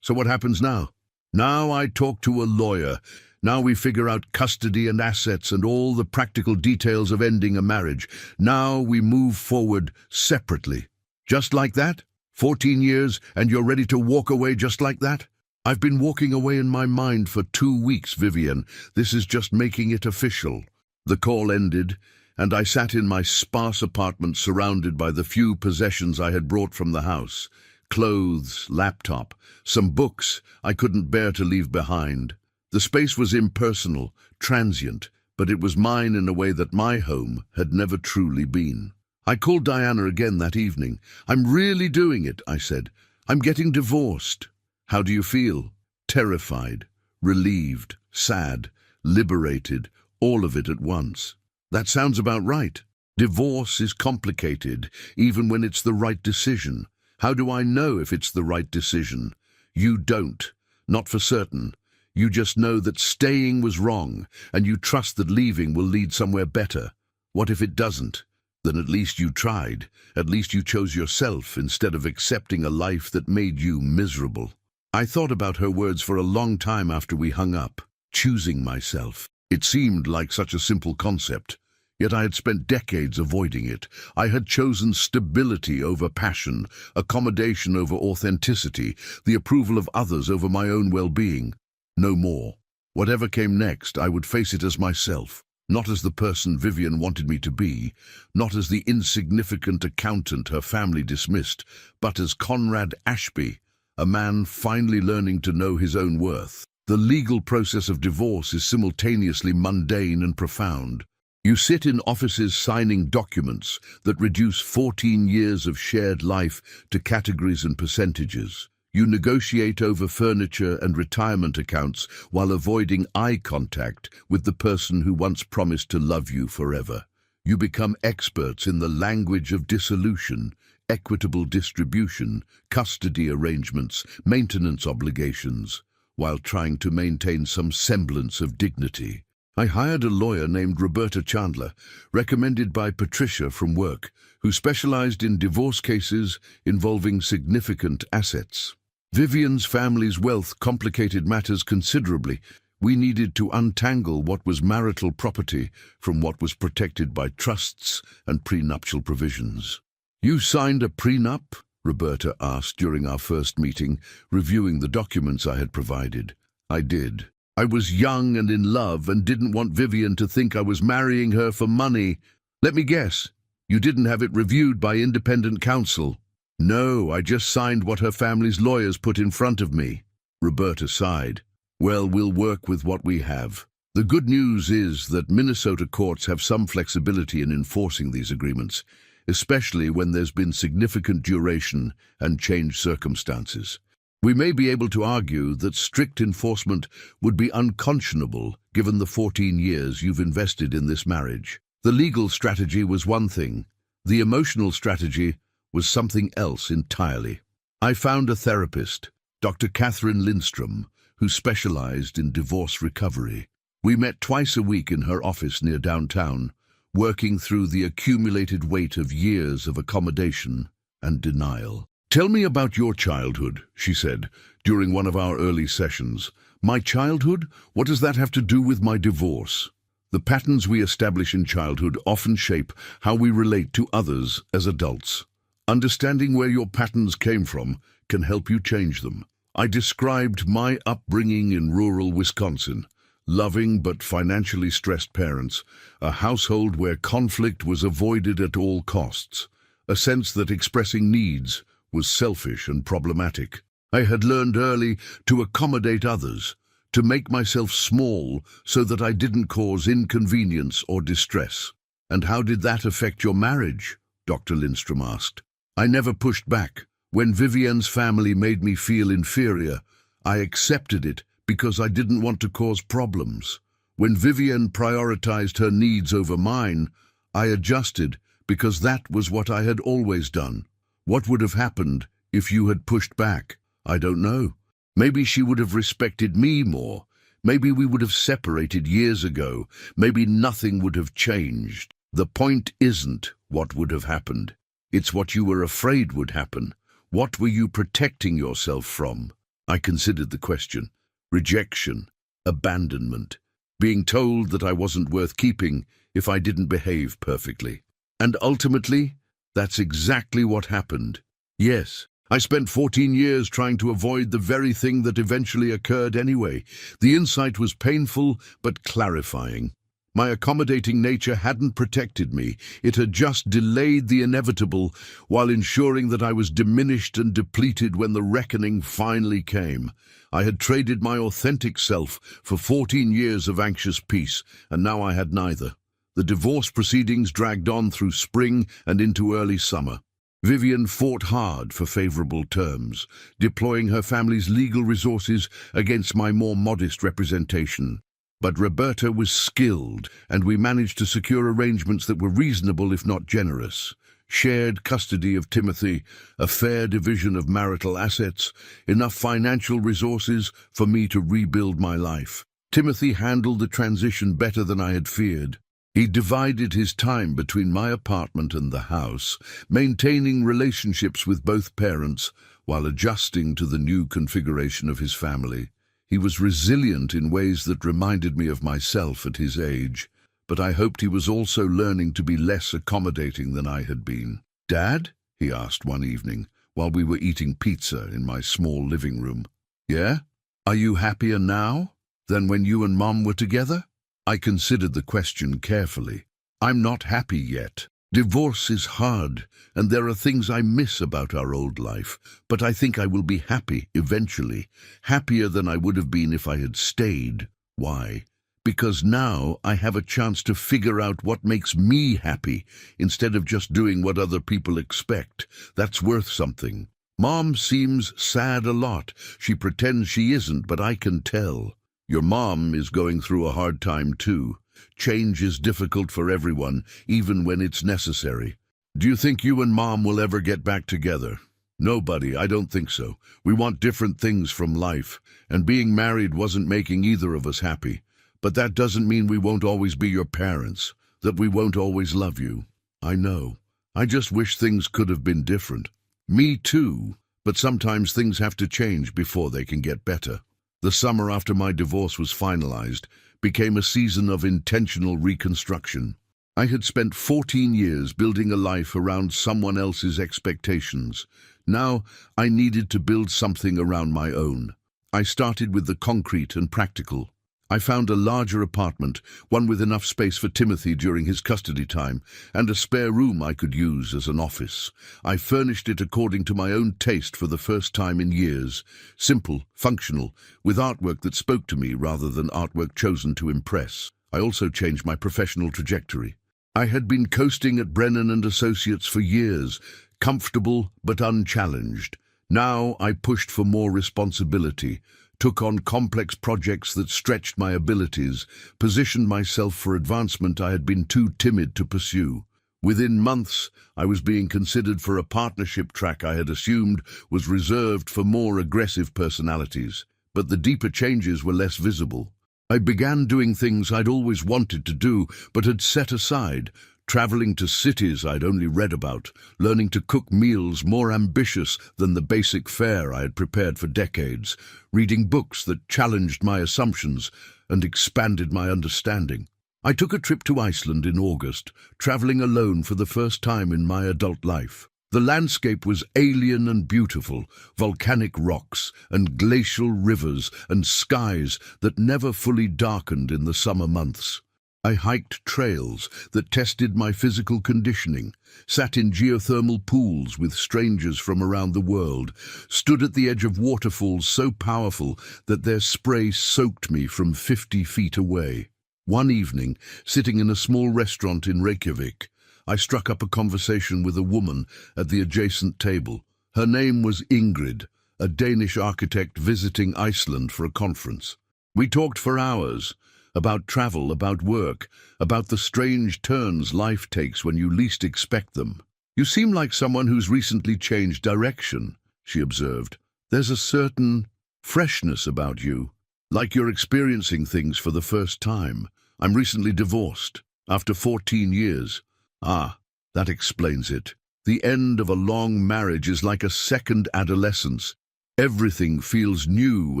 "So what happens now?" "Now I talk to a lawyer. Now we figure out custody and assets and all the practical details of ending a marriage. Now we move forward separately." "Just like that? 14 years and you're ready to walk away just like that?" "I've been walking away in my mind for 2 weeks, Vivian. This is just making it official." The call ended, and I sat in my sparse apartment surrounded by the few possessions I had brought from the house. Clothes, laptop, some books I couldn't bear to leave behind. The space was impersonal, transient, but it was mine in a way that my home had never truly been. I called Diana again that evening. "I'm really doing it," I said. "I'm getting divorced." "How do you feel?" "Terrified, relieved, sad, liberated, all of it at once." "That sounds about right. Divorce is complicated, even when it's the right decision. How do I know if it's the right decision?" "You don't. Not for certain. You just know that staying was wrong, and you trust that leaving will lead somewhere better. What if it doesn't? Then at least you tried. At least you chose yourself instead of accepting a life that made you miserable." I thought about her words for a long time after we hung up. Choosing myself. It seemed like such a simple concept. Yet I had spent decades avoiding it. I had chosen stability over passion, accommodation over authenticity, the approval of others over my own well-being. No more. Whatever came next, I would face it as myself, not as the person Vivian wanted me to be, not as the insignificant accountant her family dismissed, but as Conrad Ashby, a man finally learning to know his own worth. The legal process of divorce is simultaneously mundane and profound. You sit in offices signing documents that reduce 14 years of shared life to categories and percentages. You negotiate over furniture and retirement accounts while avoiding eye contact with the person who once promised to love you forever. You become experts in the language of dissolution, equitable distribution, custody arrangements, maintenance obligations, while trying to maintain some semblance of dignity. I hired a lawyer named Roberta Chandler, recommended by Patricia from work, who specialized in divorce cases involving significant assets. Vivian's family's wealth complicated matters considerably. We needed to untangle what was marital property from what was protected by trusts and prenuptial provisions. "You signed a prenup?" Roberta asked during our first meeting, reviewing the documents I had provided. "I did. I was young and in love and didn't want Vivian to think I was marrying her for money. Let me guess, you didn't have it reviewed by independent counsel?" "No, I just signed what her family's lawyers put in front of me." Roberta sighed. "Well, we'll work with what we have. The good news is that Minnesota courts have some flexibility in enforcing these agreements, especially when there's been significant duration and changed circumstances. We may be able to argue that strict enforcement would be unconscionable given the 14 years you've invested in this marriage. The legal strategy was one thing. The emotional strategy was something else entirely. I found a therapist, Dr. Catherine Lindstrom, who specialized in divorce recovery. We met twice a week in her office near downtown, working through the accumulated weight of years of accommodation and denial. "Tell me about your childhood," she said, during one of our early sessions. "My childhood? What does that have to do with my divorce?" The patterns we establish in childhood often shape how we relate to others as adults. Understanding where your patterns came from can help you change them. I described my upbringing in rural Wisconsin. Loving but financially stressed parents, a household where conflict was avoided at all costs, a sense that expressing needs was selfish and problematic. I had learned early to accommodate others, to make myself small so that I didn't cause inconvenience or distress. "And how did that affect your marriage?" Dr. Lindstrom asked. "I never pushed back. When Vivienne's family made me feel inferior, I accepted it because I didn't want to cause problems. When Vivienne prioritized her needs over mine, I adjusted because that was what I had always done. What would have happened if you had pushed back? I don't know. Maybe she would have respected me more. Maybe we would have separated years ago. Maybe nothing would have changed. The point isn't what would have happened. It's what you were afraid would happen. What were you protecting yourself from?" I considered the question. Rejection, abandonment, being told that I wasn't worth keeping if I didn't behave perfectly. And ultimately, that's exactly what happened. Yes, I spent 14 years trying to avoid the very thing that eventually occurred anyway. The insight was painful but clarifying. My accommodating nature hadn't protected me. It had just delayed the inevitable while ensuring that I was diminished and depleted when the reckoning finally came. I had traded my authentic self for 14 years of anxious peace, and now I had neither. The divorce proceedings dragged on through spring and into early summer. Vivienne fought hard for favorable terms, deploying her family's legal resources against my more modest representation. But Roberta was skilled, and we managed to secure arrangements that were reasonable if not generous. Shared custody of Timothy, a fair division of marital assets, enough financial resources for me to rebuild my life. Timothy handled the transition better than I had feared. He divided his time between my apartment and the house, maintaining relationships with both parents while adjusting to the new configuration of his family. He was resilient in ways that reminded me of myself at his age, but I hoped he was also learning to be less accommodating than I had been. "Dad?" he asked one evening, while we were eating pizza in my small living room. "Yeah? Are you happier now than when you and Mom were together?" I considered the question carefully. "I'm not happy yet. Divorce is hard, and there are things I miss about our old life, but I think I will be happy eventually, happier than I would have been if I had stayed. Why? Because now I have a chance to figure out what makes me happy, instead of just doing what other people expect. That's worth something. Mom seems sad a lot. She pretends she isn't, but I can tell. Your mom is going through a hard time too. Change is difficult for everyone, even when it's necessary. Do you think you and Mom will ever get back together?" "Nobody, I don't think so. We want different things from life, and being married wasn't making either of us happy. But that doesn't mean we won't always be your parents, that we won't always love you." "I know. I just wish things could have been different." "Me too, but sometimes things have to change before they can get better." The summer after my divorce was finalized became a season of intentional reconstruction. I had spent 14 years building a life around someone else's expectations. Now I needed to build something around my own. I started with the concrete and practical. I found a larger apartment, one with enough space for Timothy during his custody time, and a spare room I could use as an office. I furnished it according to my own taste for the first time in years. Simple, functional, with artwork that spoke to me rather than artwork chosen to impress. I also changed my professional trajectory. I had been coasting at Brennan and Associates for years, comfortable but unchallenged. Now I pushed for more responsibility, took on complex projects that stretched my abilities, positioned myself for advancement I had been too timid to pursue. Within months, I was being considered for a partnership track I had assumed was reserved for more aggressive personalities. But the deeper changes were less visible. I began doing things I'd always wanted to do, but had set aside, traveling to cities I'd only read about, learning to cook meals more ambitious than the basic fare I had prepared for decades, reading books that challenged my assumptions and expanded my understanding. I took a trip to Iceland in August, traveling alone for the first time in my adult life. The landscape was alien and beautiful, volcanic rocks and glacial rivers and skies that never fully darkened in the summer months. I hiked trails that tested my physical conditioning, sat in geothermal pools with strangers from around the world, stood at the edge of waterfalls so powerful that their spray soaked me from 50 feet away. One evening, sitting in a small restaurant in Reykjavik, I struck up a conversation with a woman at the adjacent table. Her name was Ingrid, a Danish architect visiting Iceland for a conference. We talked for hours, about travel, about work, about the strange turns life takes when you least expect them. "You seem like someone who's recently changed direction," she observed. "There's a certain freshness about you, like you're experiencing things for the first time. I'm recently divorced, after 14 years. Ah, that explains it. The end of a long marriage is like a second adolescence. Everything feels new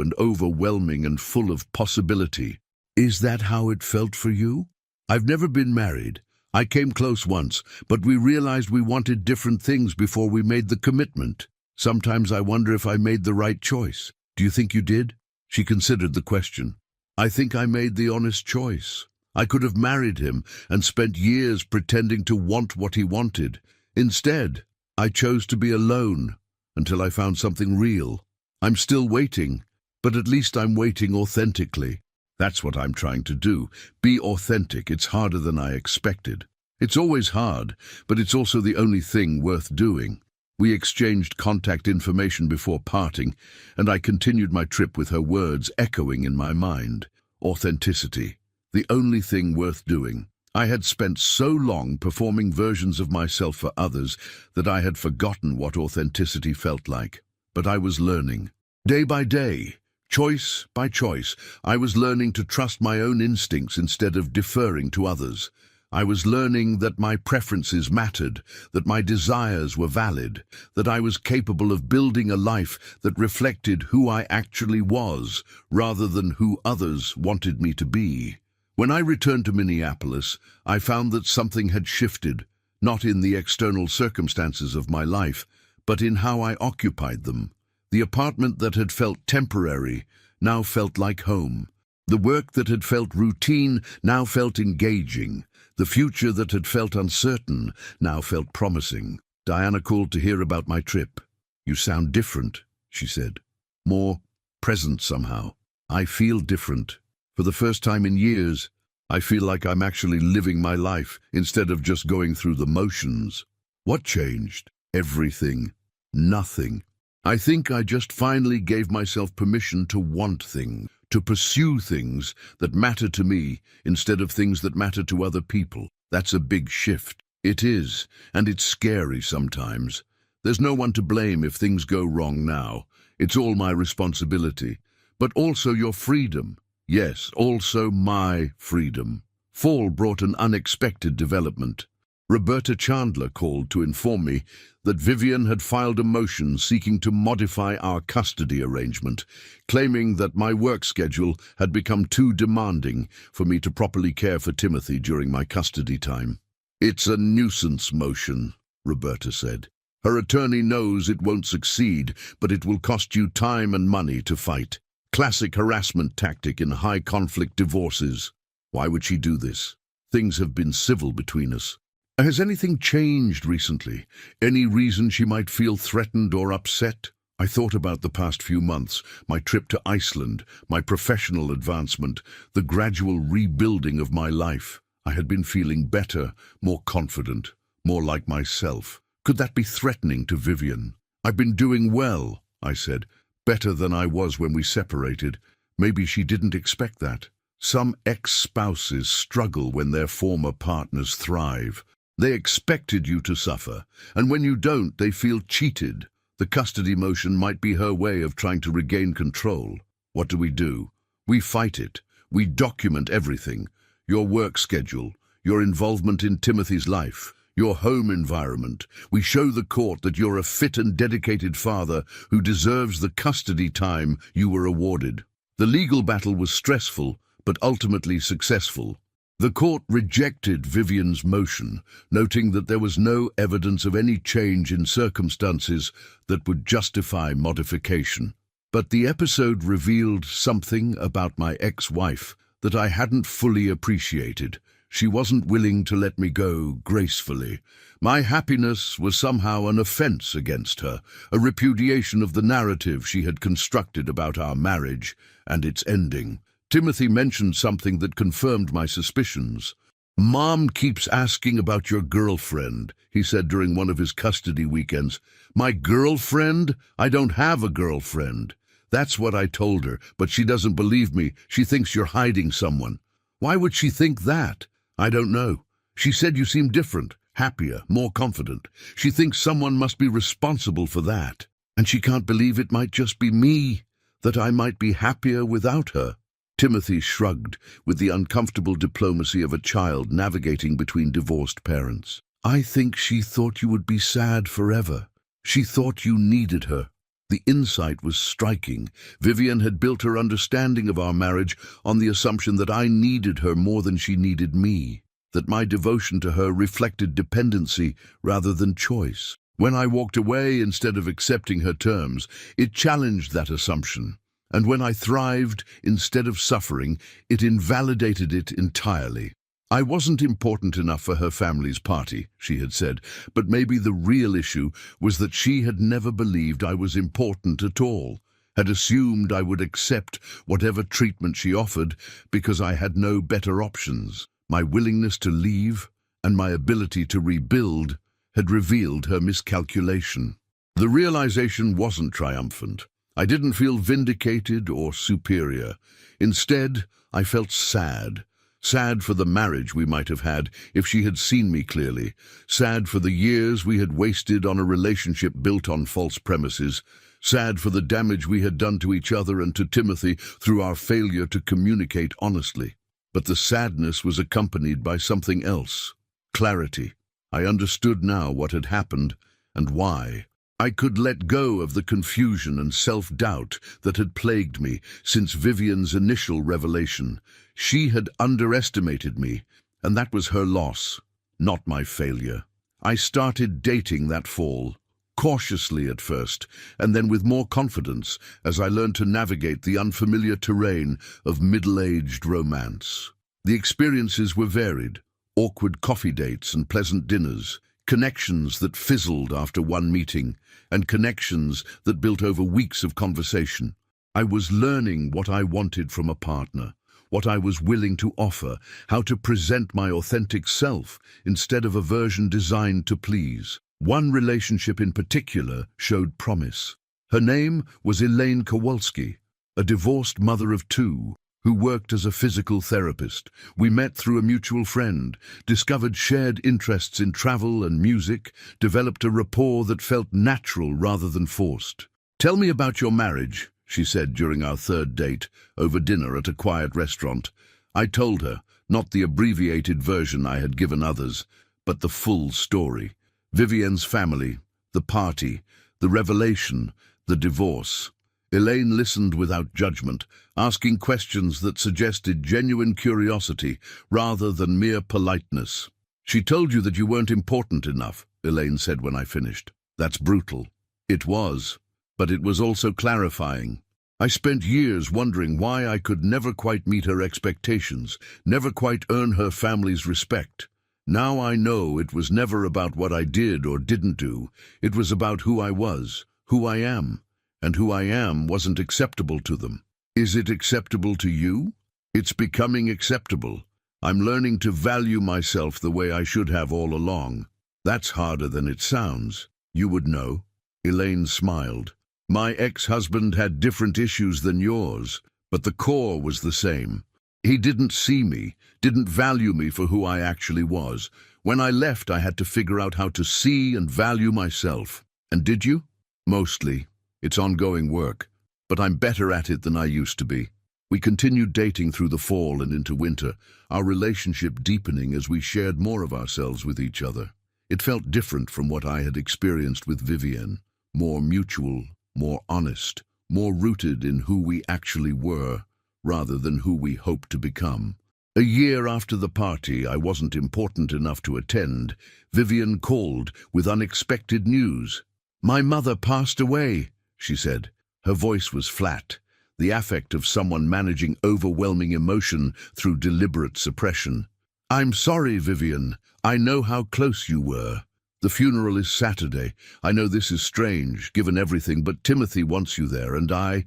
and overwhelming and full of possibility. Is that how it felt for you? I've never been married. I came close once, but we realized we wanted different things before we made the commitment. Sometimes I wonder if I made the right choice. Do you think you did?" She considered the question. "I think I made the honest choice. I could have married him and spent years pretending to want what he wanted. Instead, I chose to be alone until I found something real. I'm still waiting, but at least I'm waiting authentically. That's what I'm trying to do. Be authentic. It's harder than I expected. It's always hard, but it's also the only thing worth doing." We exchanged contact information before parting, and I continued my trip with her words echoing in my mind. Authenticity. The only thing worth doing. I had spent so long performing versions of myself for others that I had forgotten what authenticity felt like. But I was learning. Day by day, choice by choice, I was learning to trust my own instincts instead of deferring to others. I was learning that my preferences mattered, that my desires were valid, that I was capable of building a life that reflected who I actually was, rather than who others wanted me to be. When I returned to Minneapolis, I found that something had shifted, not in the external circumstances of my life, but in how I occupied them. The apartment that had felt temporary now felt like home. The work that had felt routine now felt engaging. The future that had felt uncertain now felt promising. Diana called to hear about my trip. "You sound different," she said. "More present somehow." "I feel different. For the first time in years, I feel like I'm actually living my life instead of just going through the motions." "What changed?" "Everything. Nothing. I think I just finally gave myself permission to want things, to pursue things that matter to me instead of things that matter to other people. That's a big shift." "It is, and it's scary sometimes. There's no one to blame if things go wrong now. It's all my responsibility. But also your freedom. Yes, also my freedom." Fall brought an unexpected development. Roberta Chandler called to inform me that Vivian had filed a motion seeking to modify our custody arrangement, claiming that my work schedule had become too demanding for me to properly care for Timothy during my custody time. "It's a nuisance motion," Roberta said. "Her attorney knows it won't succeed, but it will cost you time and money to fight. Classic harassment tactic in high-conflict divorces. Why would she do this? Things have been civil between us. Has anything changed recently? Any reason she might feel threatened or upset? I thought about the past few months, my trip to Iceland, my professional advancement, the gradual rebuilding of my life. I had been feeling better, more confident, more like myself. Could that be threatening to Vivian? I've been doing well, I said, better than I was when we separated. Maybe she didn't expect that. Some ex-spouses struggle when their former partners thrive. They expected you to suffer, and when you don't, they feel cheated. The custody motion might be her way of trying to regain control. What do? We fight it. We document everything. Your work schedule, your involvement in Timothy's life, your home environment. We show the court that you're a fit and dedicated father who deserves the custody time you were awarded. The legal battle was stressful, but ultimately successful. The court rejected Vivian's motion, noting that there was no evidence of any change in circumstances that would justify modification. But the episode revealed something about my ex-wife that I hadn't fully appreciated. She wasn't willing to let me go gracefully. My happiness was somehow an offense against her, a repudiation of the narrative she had constructed about our marriage and its ending. Timothy mentioned something that confirmed my suspicions. "Mom keeps asking about your girlfriend," he said during one of his custody weekends. "My girlfriend? I don't have a girlfriend." That's what I told her, but she doesn't believe me. She thinks you're hiding someone. Why would she think that? I don't know. She said you seem different, happier, more confident. She thinks someone must be responsible for that. And she can't believe it might just be me, that I might be happier without her. Timothy shrugged with the uncomfortable diplomacy of a child navigating between divorced parents. "I think she thought you would be sad forever. She thought you needed her." The insight was striking. Vivian had built her understanding of our marriage on the assumption that I needed her more than she needed me, that my devotion to her reflected dependency rather than choice. When I walked away instead of accepting her terms, it challenged that assumption. And when I thrived instead of suffering, it invalidated it entirely. I wasn't important enough for her family's party, she had said, but maybe the real issue was that she had never believed I was important at all, had assumed I would accept whatever treatment she offered because I had no better options. My willingness to leave and my ability to rebuild had revealed her miscalculation. The realization wasn't triumphant. I didn't feel vindicated or superior. Instead, I felt sad. Sad for the marriage we might have had if she had seen me clearly. Sad for the years we had wasted on a relationship built on false premises. Sad for the damage we had done to each other and to Timothy through our failure to communicate honestly. But the sadness was accompanied by something else. Clarity. I understood now what had happened and why. I could let go of the confusion and self-doubt that had plagued me since Vivian's initial revelation. She had underestimated me, and that was her loss, not my failure. I started dating that fall, cautiously at first, and then with more confidence as I learned to navigate the unfamiliar terrain of middle-aged romance. The experiences were varied: awkward coffee dates and pleasant dinners, connections that fizzled after one meeting, and connections that built over weeks of conversation. I was learning what I wanted from a partner, what I was willing to offer, how to present my authentic self instead of a version designed to please. One relationship in particular showed promise. Her name was Elaine Kowalski, a divorced mother of two, who worked as a physical therapist. We met through a mutual friend, discovered shared interests in travel and music, developed a rapport that felt natural rather than forced. "Tell me about your marriage," she said during our third date, over dinner at a quiet restaurant. I told her, not the abbreviated version I had given others, but the full story. Vivian's family, the party, the revelation, the divorce. Elaine listened without judgment, asking questions that suggested genuine curiosity rather than mere politeness. "She told you that you weren't important enough," Elaine said when I finished. "That's brutal." It was, but it was also clarifying. I spent years wondering why I could never quite meet her expectations, never quite earn her family's respect. Now I know it was never about what I did or didn't do. It was about who I was, who I am, and who I am wasn't acceptable to them. Is it acceptable to you? It's becoming acceptable. I'm learning to value myself the way I should have all along. That's harder than it sounds. You would know. Elaine smiled. My ex-husband had different issues than yours, but the core was the same. He didn't see me, didn't value me for who I actually was. When I left, I had to figure out how to see and value myself. And did you? Mostly. It's ongoing work, but I'm better at it than I used to be. We continued dating through the fall and into winter, our relationship deepening as we shared more of ourselves with each other. It felt different from what I had experienced with Vivienne, more mutual, more honest, more rooted in who we actually were, rather than who we hoped to become. A year after the party I wasn't important enough to attend, Vivienne called with unexpected news. "My mother passed away," she said. Her voice was flat, the affect of someone managing overwhelming emotion through deliberate suppression. "I'm sorry, Vivienne. I know how close you were. The funeral is Saturday. I know this is strange, given everything, but Timothy wants you there, and I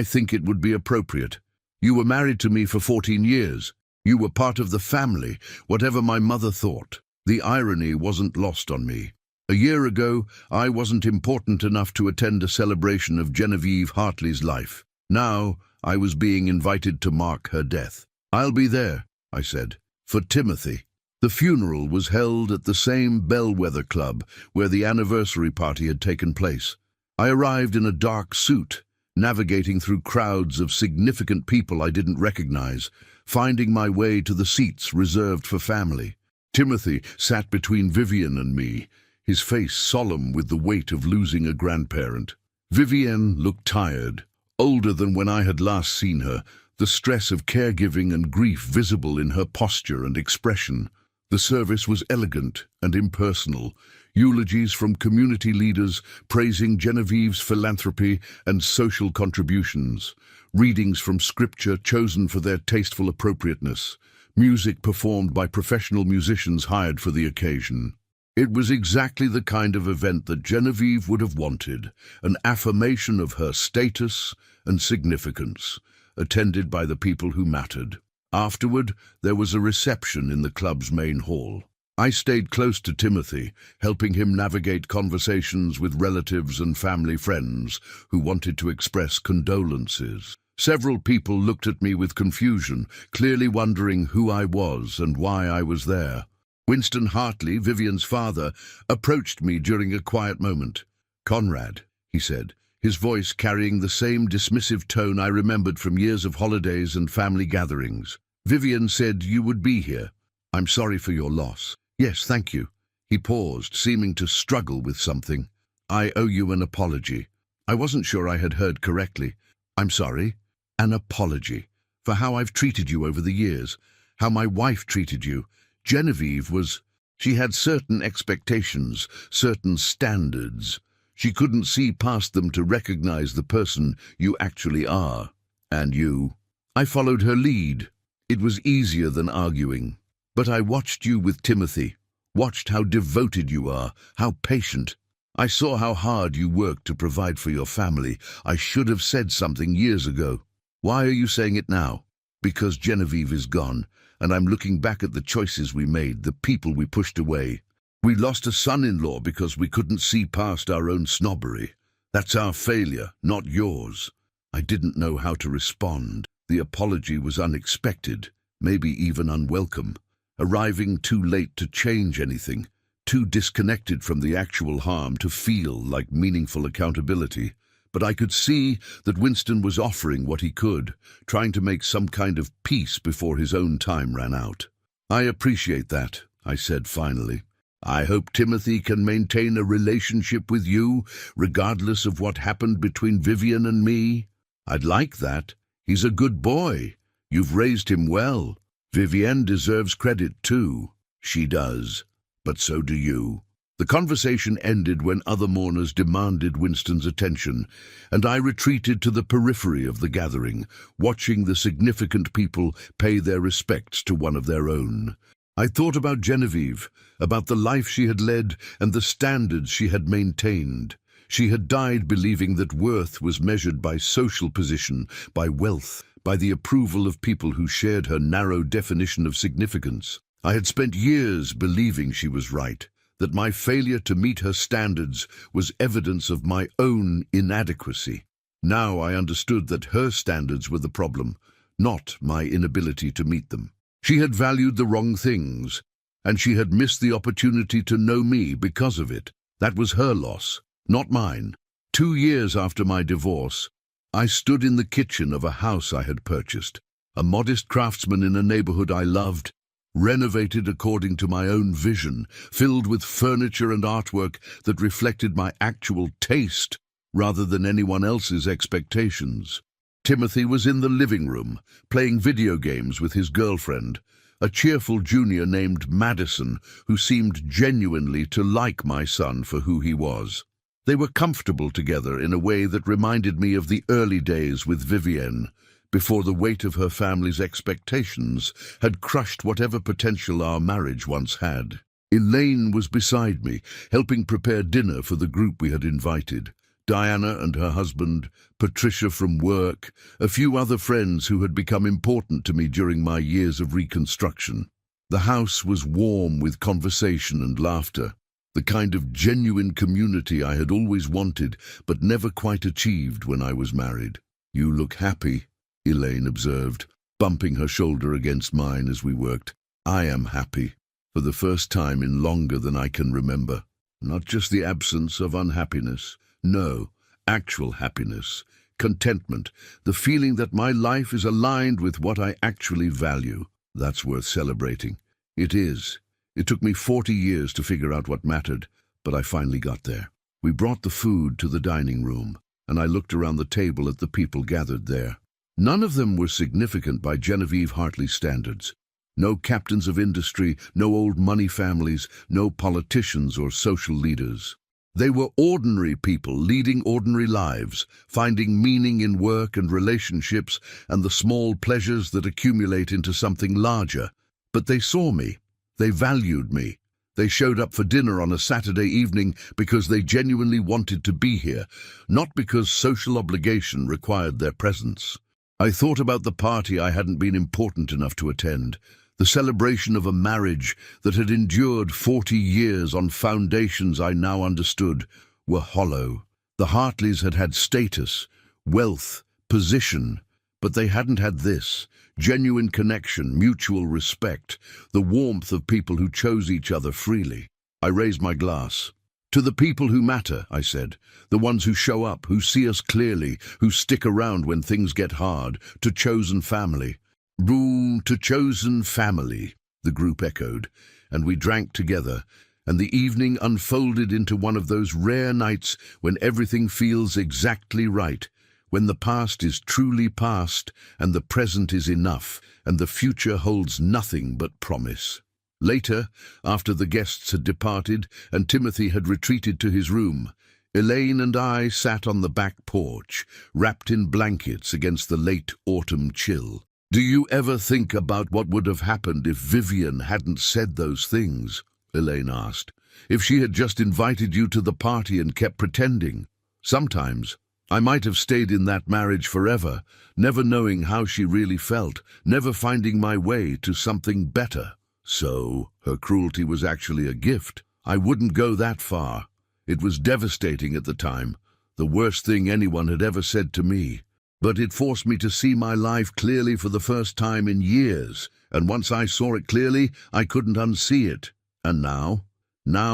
think it would be appropriate. You were married to me for 14 years. You were part of the family, whatever my mother thought. The irony wasn't lost on me. A year ago, I wasn't important enough to attend a celebration of Genevieve Hartley's life. Now, I was being invited to mark her death. I'll be there," I said, "for Timothy." The funeral was held at the same bellwether club where the anniversary party had taken place. I arrived in a dark suit, navigating through crowds of significant people I didn't recognize, finding my way to the seats reserved for family. Timothy sat between Vivienne and me, his face solemn with the weight of losing a grandparent. Vivienne looked tired, older than when I had last seen her, the stress of caregiving and grief visible in her posture and expression. The service was elegant and impersonal, eulogies from community leaders praising Genevieve's philanthropy and social contributions, readings from scripture chosen for their tasteful appropriateness, music performed by professional musicians hired for the occasion. It was exactly the kind of event that Genevieve would have wanted, an affirmation of her status and significance, attended by the people who mattered. Afterward, there was a reception in the club's main hall. I stayed close to Timothy, helping him navigate conversations with relatives and family friends who wanted to express condolences. Several people looked at me with confusion, clearly wondering who I was and why I was there. Winston Hartley, Vivienne's father, approached me during a quiet moment. "Conrad," he said, his voice carrying the same dismissive tone I remembered from years of holidays and family gatherings. "Vivienne said you would be here. I'm sorry for your loss." "Yes, thank you." He paused, seeming to struggle with something. "I owe you an apology." I wasn't sure I had heard correctly. "I'm sorry." "An apology. For how I've treated you over the years. How my wife treated you. Genevieve was... She had certain expectations, certain standards. She couldn't see past them to recognize the person you actually are. And you. I followed her lead. It was easier than arguing. But I watched you with Timothy, watched how devoted you are, how patient. I saw how hard you worked to provide for your family. I should have said something years ago. Why are you saying it now? Because Genevieve is gone, and I'm looking back at the choices we made, the people we pushed away. We lost a son-in-law because we couldn't see past our own snobbery. That's our failure, not yours. I didn't know how to respond. The apology was unexpected, maybe even unwelcome, arriving too late to change anything, too disconnected from the actual harm to feel like meaningful accountability. But I could see that Winston was offering what he could, trying to make some kind of peace before his own time ran out. "I appreciate that," I said finally. "I hope Timothy can maintain a relationship with you, regardless of what happened between Vivienne and me. I'd like that. He's a good boy. You've raised him well. Vivienne deserves credit too." "She does. But so do you." The conversation ended when other mourners demanded Winston's attention, and I retreated to the periphery of the gathering, watching the significant people pay their respects to one of their own. I thought about Genevieve, about the life she had led and the standards she had maintained. She had died believing that worth was measured by social position, by wealth, by the approval of people who shared her narrow definition of significance. I had spent years believing she was right, that my failure to meet her standards was evidence of my own inadequacy. Now I understood that her standards were the problem, not my inability to meet them. She had valued the wrong things, and she had missed the opportunity to know me because of it. That was her loss, not mine. 2 years after my divorce, I stood in the kitchen of a house I had purchased, a modest craftsman in a neighborhood I loved, renovated according to my own vision, filled with furniture and artwork that reflected my actual taste rather than anyone else's expectations. Timothy was in the living room, playing video games with his girlfriend, a cheerful junior named Madison who seemed genuinely to like my son for who he was. They were comfortable together in a way that reminded me of the early days with Vivienne, before the weight of her family's expectations had crushed whatever potential our marriage once had. Elaine was beside me, helping prepare dinner for the group we had invited. Diana and her husband, Patricia from work, a few other friends who had become important to me during my years of reconstruction. The house was warm with conversation and laughter, the kind of genuine community I had always wanted but never quite achieved when I was married. "You look happy," Elaine observed, bumping her shoulder against mine as we worked. "I am happy, for the first time in longer than I can remember. Not just the absence of unhappiness. No, actual happiness, contentment, the feeling that my life is aligned with what I actually value. That's worth celebrating. It is. It took me 40 years to figure out what mattered, but I finally got there." We brought the food to the dining room, and I looked around the table at the people gathered there. None of them were significant by Genevieve Hartley's standards. No captains of industry, no old money families, no politicians or social leaders. They were ordinary people leading ordinary lives, finding meaning in work and relationships and the small pleasures that accumulate into something larger. But they saw me. They valued me. They showed up for dinner on a Saturday evening because they genuinely wanted to be here, not because social obligation required their presence. I thought about the party I hadn't been important enough to attend, the celebration of a marriage that had endured 40 years on foundations I now understood were hollow. The Hartleys had had status, wealth, position, but they hadn't had this: genuine connection, mutual respect, the warmth of people who chose each other freely. I raised my glass. "To the people who matter," I said, "the ones who show up, who see us clearly, who stick around when things get hard, to chosen family." "Boom, to chosen family," the group echoed, and we drank together, and the evening unfolded into one of those rare nights when everything feels exactly right, when the past is truly past, and the present is enough, and the future holds nothing but promise. Later, after the guests had departed and Timothy had retreated to his room, Elaine and I sat on the back porch, wrapped in blankets against the late autumn chill. "Do you ever think about what would have happened if Vivienne hadn't said those things?" Elaine asked. "If she had just invited you to the party and kept pretending? Sometimes I might have stayed in that marriage forever, never knowing how she really felt, never finding my way to something better." So, her cruelty was actually a gift. I wouldn't go that far. It was devastating at the time, the worst thing anyone had ever said to me. But it forced me to see my life clearly for the first time in years, and once I saw it clearly, I couldn't unsee it. And now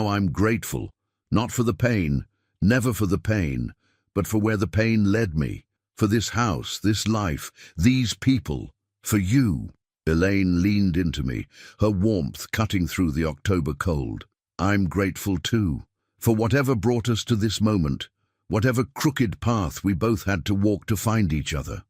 I'm grateful, not for the pain, never for the pain, but for where the pain led me, for this house, this life, these people, for you. Elaine leaned into me, her warmth cutting through the October cold. "I'm grateful too, for whatever brought us to this moment, whatever crooked path we both had to walk to find each other."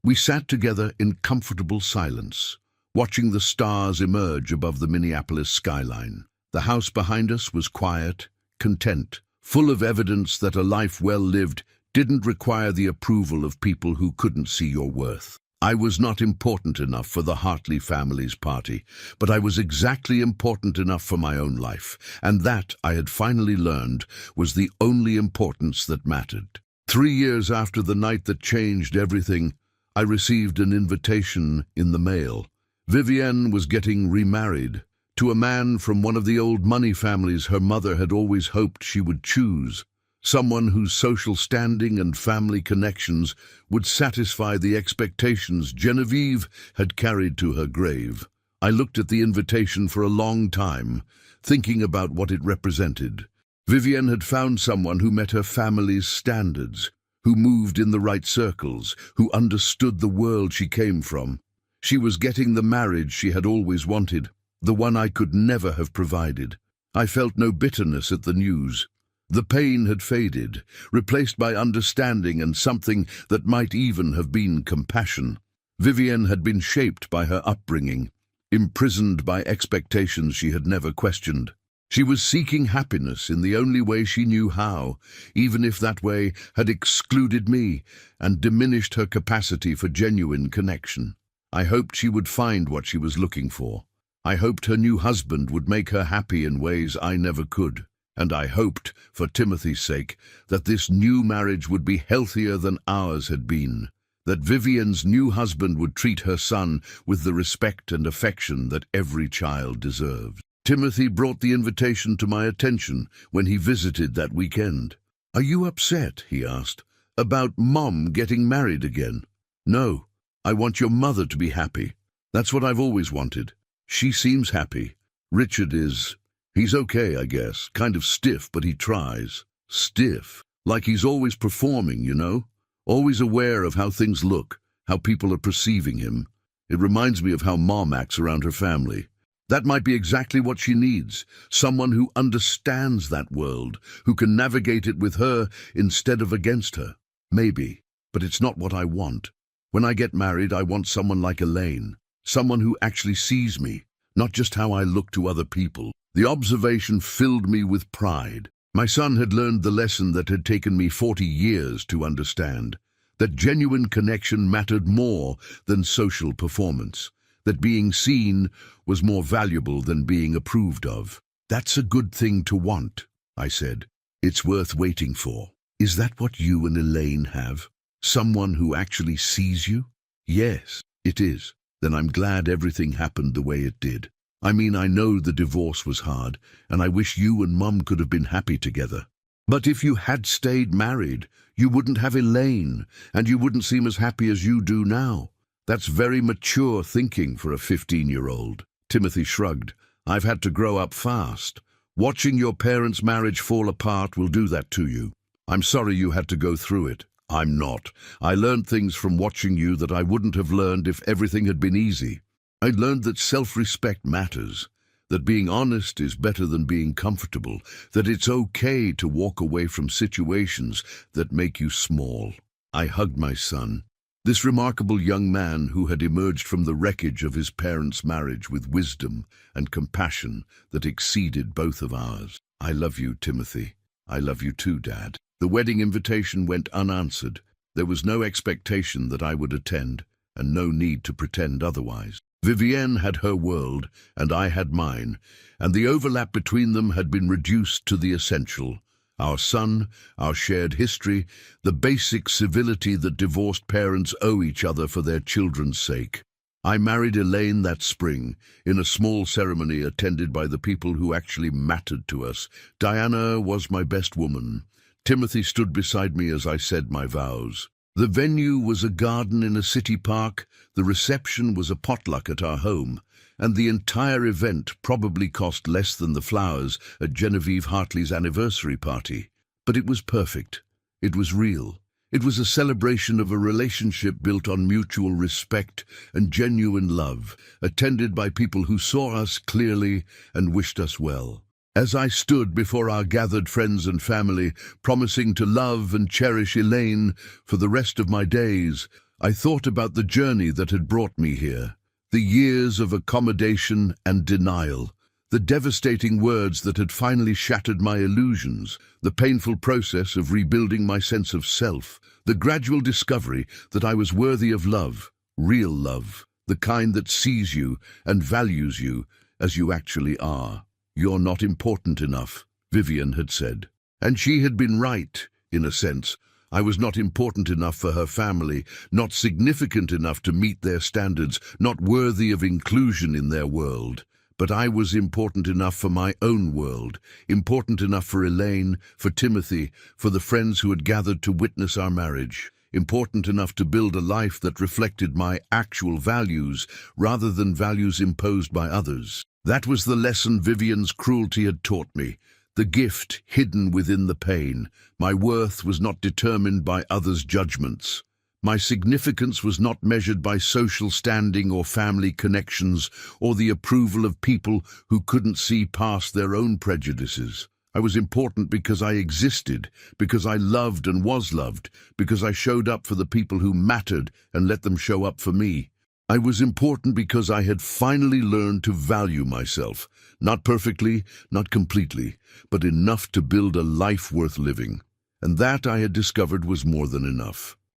We sat together in comfortable silence, watching the stars emerge above the Minneapolis skyline. The house behind us was quiet, content, full of evidence that a life well lived didn't require the approval of people who couldn't see your worth. I was not important enough for the Hartley family's party, but I was exactly important enough for my own life, and that, I had finally learned, was the only importance that mattered. 3 years after the night that changed everything, I received an invitation in the mail. Vivienne was getting remarried to a man from one of the old money families her mother had always hoped she would choose. Someone whose social standing and family connections would satisfy the expectations Genevieve had carried to her grave. I looked at the invitation for a long time, thinking about what it represented. Vivienne had found someone who met her family's standards, who moved in the right circles, who understood the world she came from. She was getting the marriage she had always wanted, the one I could never have provided. I felt no bitterness at the news. The pain had faded, replaced by understanding and something that might even have been compassion. Vivienne had been shaped by her upbringing, imprisoned by expectations she had never questioned. She was seeking happiness in the only way she knew how, even if that way had excluded me and diminished her capacity for genuine connection. I hoped she would find what she was looking for. I hoped her new husband would make her happy in ways I never could. And I hoped, for Timothy's sake, that this new marriage would be healthier than ours had been, that Vivienne's new husband would treat her son with the respect and affection that every child deserved. Timothy brought the invitation to my attention when he visited that weekend. "Are you upset," he asked, "about Mom getting married again?" "No, I want your mother to be happy. That's what I've always wanted. She seems happy. Richard is... He's okay, I guess. Kind of stiff, but he tries." Stiff? Like he's always performing, you know? Always aware of how things look, how people are perceiving him. It reminds me of how Mom acts around her family. That might be exactly what she needs. Someone who understands that world, who can navigate it with her instead of against her. Maybe, but it's not what I want. When I get married, I want someone like Elaine. Someone who actually sees me, not just how I look to other people. The observation filled me with pride. My son had learned the lesson that had taken me 40 years to understand, that genuine connection mattered more than social performance, that being seen was more valuable than being approved of. "That's a good thing to want," I said. "It's worth waiting for." "Is that what you and Elaine have? Someone who actually sees you?" "Yes, it is." "Then I'm glad everything happened the way it did. I mean, I know the divorce was hard, and I wish you and Mum could have been happy together. But if you had stayed married, you wouldn't have Elaine, and you wouldn't seem as happy as you do now. That's very mature thinking for a 15-year-old. Timothy shrugged. "I've had to grow up fast. Watching your parents' marriage fall apart will do that to you. I'm sorry you had to go through it." "I'm not. I learned things from watching you that I wouldn't have learned if everything had been easy. I learned that self-respect matters, that being honest is better than being comfortable, that it's okay to walk away from situations that make you small." I hugged my son, this remarkable young man who had emerged from the wreckage of his parents' marriage with wisdom and compassion that exceeded both of ours. "I love you, Timothy. I love you too, Dad." The wedding invitation went unanswered. There was no expectation that I would attend, and no need to pretend otherwise. Vivienne had her world, and I had mine, and the overlap between them had been reduced to the essential. Our son, our shared history, the basic civility that divorced parents owe each other for their children's sake. I married Elaine that spring, in a small ceremony attended by the people who actually mattered to us. Diana was my best woman. Timothy stood beside me as I said my vows. The venue was a garden in a city park, the reception was a potluck at our home, and the entire event probably cost less than the flowers at Genevieve Hartley's anniversary party. But it was perfect. It was real. It was a celebration of a relationship built on mutual respect and genuine love, attended by people who saw us clearly and wished us well. As I stood before our gathered friends and family, promising to love and cherish Elaine for the rest of my days, I thought about the journey that had brought me here, the years of accommodation and denial, The devastating words that had finally shattered my illusions, the painful process of rebuilding my sense of self, the gradual discovery that I was worthy of love, real love, the kind that sees you and values you as you actually are. "You're not important enough," Vivian had said. And she had been right, in a sense. I was not important enough for her family, not significant enough to meet their standards, not worthy of inclusion in their world. But I was important enough for my own world, important enough for Elaine, for Timothy, for the friends who had gathered to witness our marriage, important enough to build a life that reflected my actual values rather than values imposed by others. That was the lesson Vivian's cruelty had taught me. The gift hidden within the pain. My worth was not determined by others' judgments. My significance was not measured by social standing or family connections or the approval of people who couldn't see past their own prejudices. I was important because I existed, because I loved and was loved, because I showed up for the people who mattered and let them show up for me. I was important because I had finally learned to value myself, not perfectly, not completely, but enough to build a life worth living. And that, I had discovered, was more than enough.